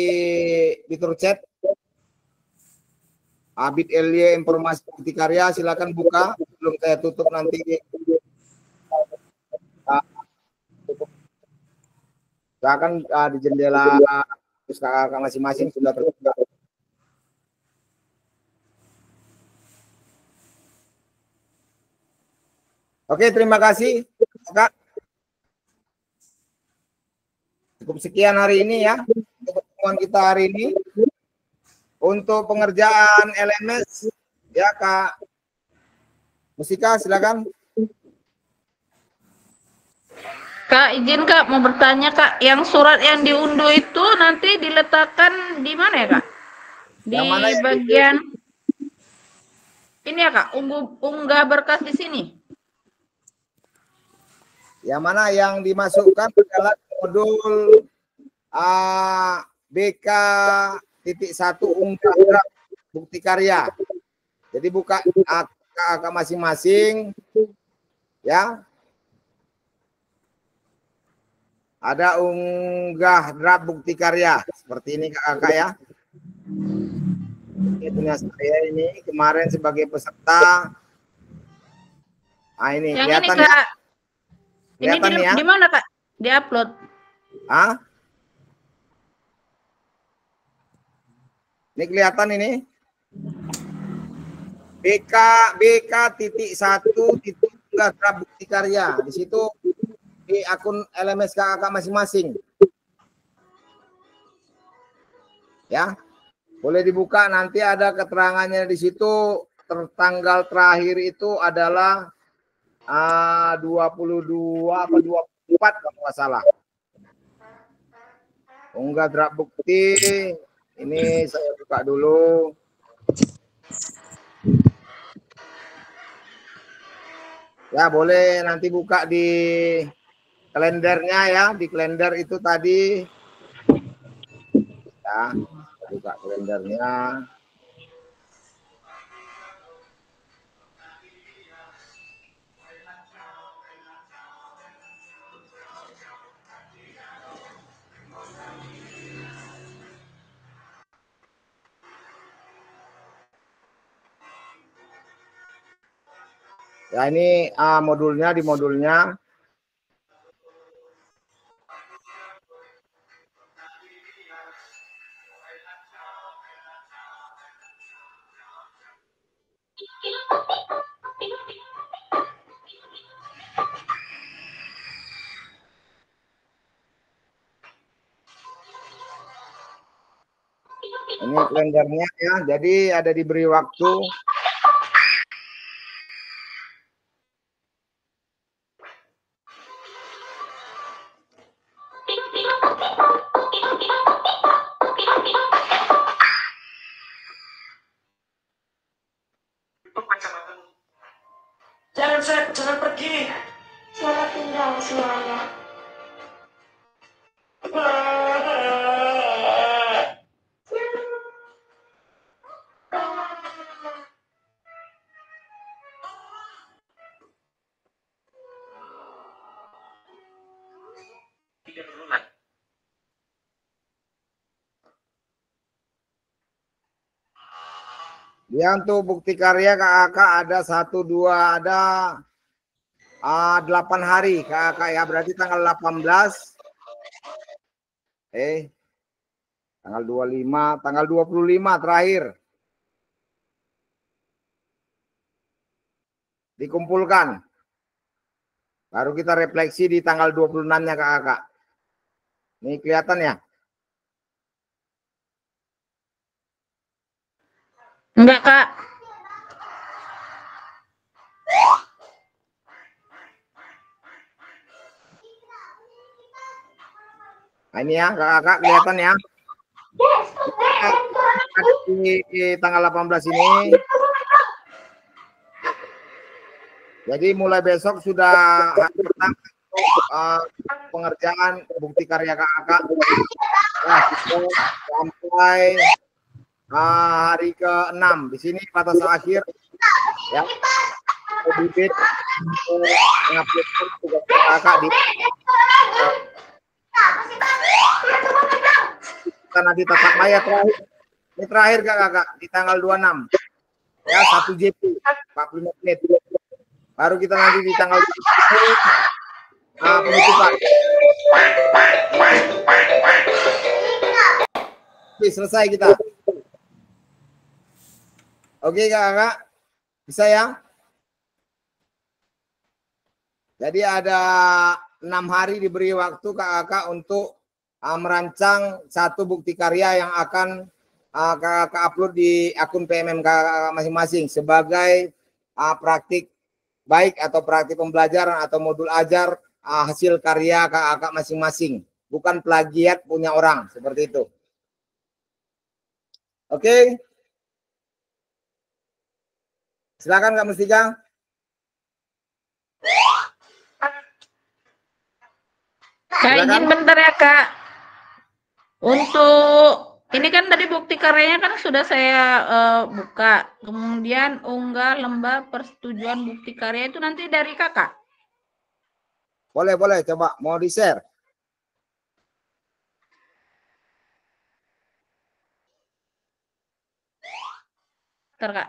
fitur chat. Abid Elie informasi Buktikarya, silakan buka sebelum saya tutup nanti. Silakan di jendela kakak masing-masing sudah terbuka. Oke, terima kasih kakak. Cukup sekian hari ini ya, untuk pertemuan kita hari ini. Untuk pengerjaan LMS ya Kak Mustika, silakan. Kak, izin Kak mau bertanya Kak, yang surat yang diunduh itu nanti diletakkan di mana ya Kak? Di bagian ini ya Kak, unggah berkas di sini. Yang mana yang dimasukkan adalah modul BK.1 unggah draft Buktikarya. Jadi buka kakak masing-masing ya. Ada unggah draft Buktikarya seperti ini kakak ya. Ini punya saya ini kemarin sebagai peserta. Nah ini yang kelihatan ini, Kak. ya. Kelihatan ini di mana Kak? Di-upload. Ini kelihatan ini. BK.1 unggah draft Buktikarya. Di situ di akun LMS kakak masing-masing. Ya. Boleh dibuka, nanti ada keterangannya di situ. Tanggal terakhir itu adalah 22 atau 24 kalau nggak salah. Unggah draft bukti. Ini saya buka dulu. Ya, boleh nanti buka di kalendernya ya. Di kalender itu tadi. Ya, buka kalendernya. Ya, ini modulnya di modulnya. Ini kalendernya ya. Jadi ada diberi waktu. Jangan pergi. Selamat tinggal semuanya. Dia untuk bukti karya kakak ada 1, 2, ada 8 hari kakak ya, berarti tanggal 18, tanggal 25, tanggal 25 terakhir dikumpulkan. Baru kita refleksi di tanggal 26-nya kakak. Ini kelihatan ya? Enggak, Kak. Nah, ini ya kakak kelihatan ya. Di tanggal 18 ini. Jadi mulai besok sudah hari pertama untuk pengerjaan bukti karya kakak. Nah, sampai hari ke-6 di sini batas akhir ya. Bibit penguploadan tugas kakak di kita nanti tatap maya terakhir. Ini terakhir kakak di tanggal 26 ya, 1 JP 45 menit. Baru kita nanti di tanggal penutupan. Oke, selesai kita. Oke kakak, bisa ya? Jadi ada 6 hari diberi waktu kakak untuk merancang 1 bukti karya yang akan kakak upload di akun PMM kakak masing-masing sebagai praktik baik atau praktik pembelajaran atau modul ajar hasil karya kakak masing-masing, bukan plagiat punya orang seperti itu. Oke, silakan Kak Mustika. Kak, izin bentar ya Kak. Untuk ini kan tadi bukti karyanya kan sudah saya buka. Kemudian unggah lembar persetujuan bukti karya itu nanti dari kakak. Boleh, coba mau di-share. Bentar Kak.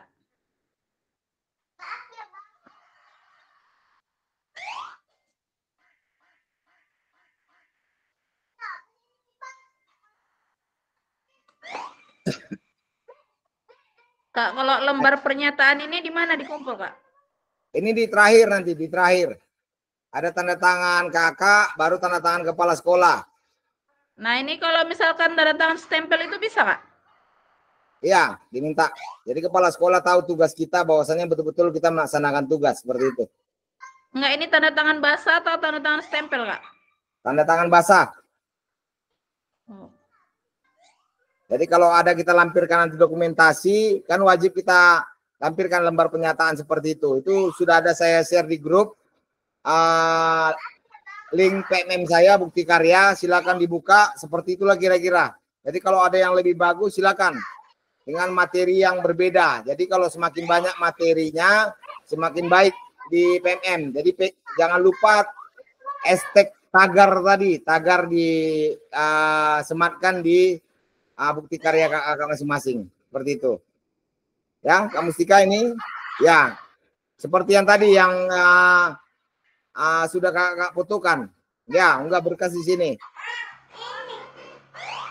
Kak, kalau lembar pernyataan ini di mana dikumpul, Kak? Ini di terakhir nanti, di terakhir. Ada tanda tangan kakak, baru tanda tangan kepala sekolah. Nah, ini kalau misalkan tanda tangan stempel itu bisa, Kak? Iya, diminta. Jadi kepala sekolah tahu tugas kita, bahwasanya betul-betul kita melaksanakan tugas, seperti itu. Enggak, ini tanda tangan basah atau tanda tangan stempel, Kak? Tanda tangan basah. Oh. Jadi kalau ada kita lampirkan nanti dokumentasi, kan wajib kita lampirkan lembar pernyataan seperti itu. Itu sudah ada saya share di grup. Link PMM saya, bukti karya, silakan dibuka. Seperti itulah kira-kira. Jadi kalau ada yang lebih bagus, silakan. Dengan materi yang berbeda. Jadi kalau semakin banyak materinya, semakin baik di PMM. Jadi jangan lupa hashtag tagar tadi. Tagar disematkan di bukti karya kakak masing-masing, seperti itu ya. Kak Mustika ini ya seperti yang tadi yang sudah kakak fotokan ya, unggah berkas di sini.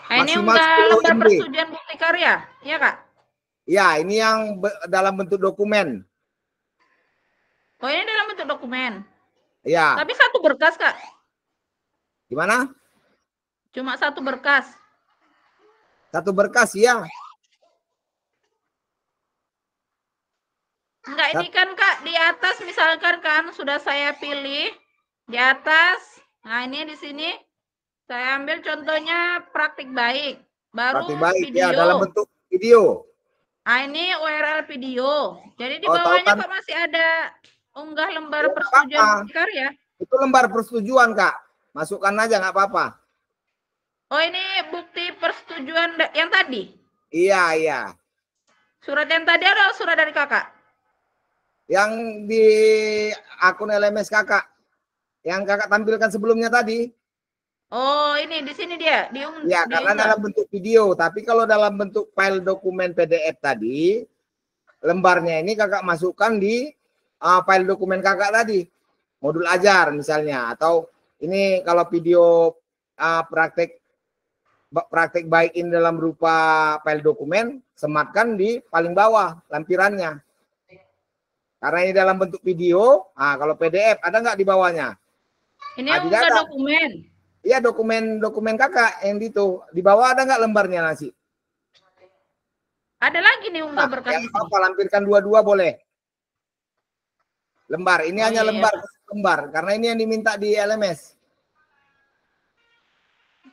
Ini unggah lembar persetujuan bukti karya ya Kak? Ya, ini yang dalam bentuk dokumen. Oh, ini dalam bentuk dokumen ya, tapi 1 berkas Kak? Gimana? Cuma 1 berkas? 1 berkas ya. Enggak, ini kan Kak di atas misalkan kan sudah saya pilih di atas. Nah, ini di sini saya ambil contohnya praktik baik. Baru praktik baik video. ya, dalam bentuk video. Nah, ini URL video. Jadi di bawahnya kok masih ada unggah lembar persetujuan bukti karya. Itu lembar persetujuan Kak. Masukkan aja nggak apa-apa. Oh, ini bukti persetujuan yang tadi? Iya. Surat yang tadi ada surat dari kakak? Yang di akun LMS kakak. Yang kakak tampilkan sebelumnya tadi. Oh, ini di sini dia. Ya, karena dalam bentuk video. Tapi kalau dalam bentuk file dokumen PDF tadi, lembarnya ini kakak masukkan di file dokumen kakak tadi, modul ajar misalnya, atau ini kalau video praktek baik ini dalam berupa file dokumen, sematkan di paling bawah lampirannya. Karena ini dalam bentuk video, kalau PDF ada nggak di bawahnya? Ini unggah dokumen. Iya, dokumen kakak yang itu. Di bawah ada nggak lembarnya nasi? Ada lagi nih unggah berkas. Ya, apa, lampirkan dua-dua boleh. Lembar, ini hanya iya, lembar, karena ini yang diminta di LMS.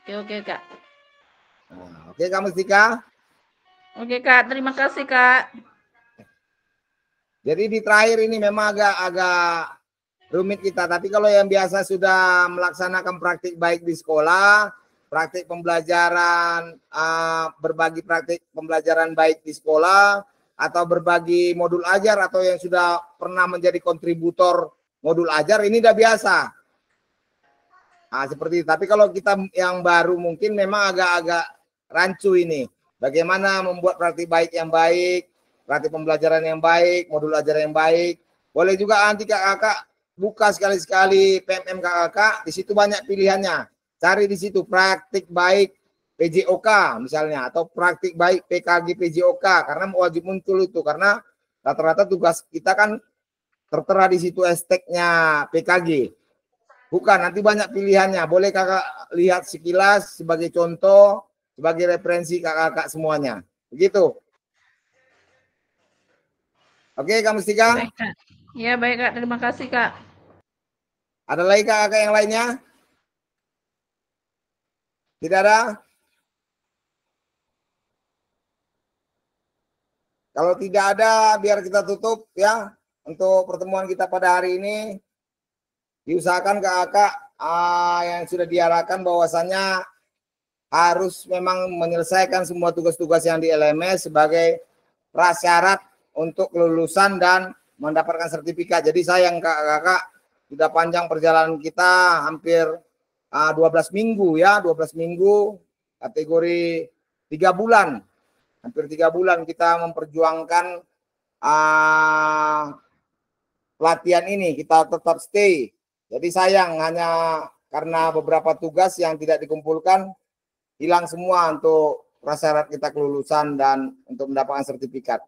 Oke Kak. Nah, oke Kak Mustika. Oke Kak, terima kasih Kak. Jadi di terakhir ini memang agak rumit kita, tapi kalau yang biasa sudah melaksanakan praktik baik di sekolah, praktik pembelajaran, berbagi praktik pembelajaran baik di sekolah, atau berbagi modul ajar, atau yang sudah pernah menjadi kontributor modul ajar, ini udah biasa. Seperti itu. Tapi kalau kita yang baru mungkin memang agak-agak rancu ini. Bagaimana membuat praktik baik yang baik, praktik pembelajaran yang baik, modul ajar yang baik. Boleh juga nanti kakak buka sekali-sekali PMM kakak, di situ banyak pilihannya. Cari di situ praktik baik PJOK misalnya, atau praktik baik PKG PJOK, karena wajib muncul itu, karena rata-rata tugas kita kan tertera di situ hashtagnya PKG. Bukan, nanti banyak pilihannya. Boleh kakak lihat sekilas sebagai contoh, sebagai referensi kakak-kakak semuanya. Begitu. Oke, Kak Mustika? Baik, Kak. Ya, baik Kak. Terima kasih Kak. Ada lagi kakak yang lainnya? Tidak ada? Kalau tidak ada, biar kita tutup ya untuk pertemuan kita pada hari ini. Diusahakan kakak yang sudah diarahkan bahwasannya harus memang menyelesaikan semua tugas-tugas yang di LMS sebagai prasyarat untuk kelulusan dan mendapatkan sertifikat. Jadi sayang kakak sudah panjang perjalanan kita, hampir 12 minggu ya, 12 minggu, kategori 3 bulan. Hampir 3 bulan kita memperjuangkan pelatihan ini, kita tetap stay. Jadi sayang hanya karena beberapa tugas yang tidak dikumpulkan, hilang semua untuk prasyarat kita kelulusan dan untuk mendapatkan sertifikat.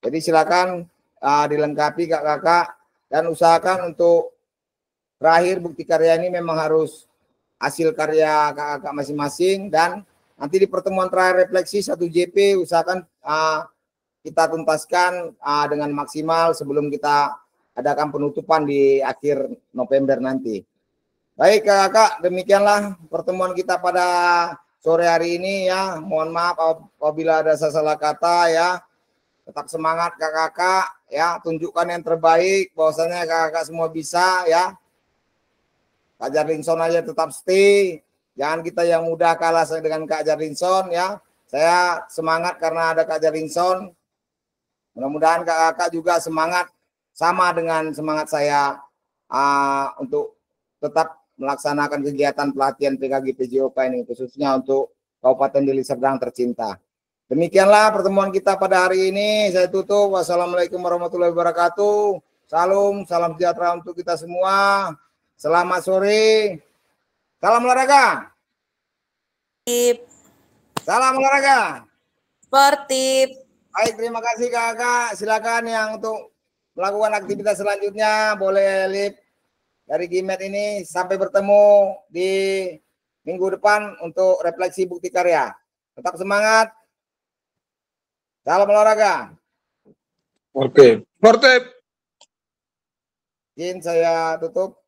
Jadi silakan dilengkapi kakak-kakak, dan usahakan untuk terakhir bukti karya ini memang harus hasil karya kakak-kakak masing-masing, dan nanti di pertemuan terakhir refleksi 1 JP usahakan kita tuntaskan dengan maksimal sebelum kita adakan penutupan di akhir November nanti. Baik kakak, demikianlah pertemuan kita pada sore hari ini ya. Mohon maaf apabila ada salah kata ya. Tetap semangat kakak-kakak ya, tunjukkan yang terbaik, bahwasanya kakak-kakak semua bisa ya. Kak Jarlinson aja tetap stay. Jangan kita yang muda kalah dengan Kak Jarlinson ya. Saya semangat karena ada Kak Jarlinson. Mudah-mudahan kakak-kakak juga semangat sama dengan semangat saya untuk tetap melaksanakan kegiatan pelatihan PKG PJOK ini, khususnya untuk Kabupaten Deli Serdang tercinta. Demikianlah pertemuan kita pada hari ini. Saya tutup. Wassalamualaikum warahmatullahi wabarakatuh. Salam sejahtera untuk kita semua. Selamat sore. Salam olahraga. Salam olahraga. Sportif. Baik, terima kasih kakak. Silakan yang untuk melakukan aktivitas selanjutnya boleh live dari Gimet ini. Sampai bertemu di minggu depan untuk refleksi bukti karya. Tetap semangat. Salam olahraga. Oke. Sportif. Izin saya tutup.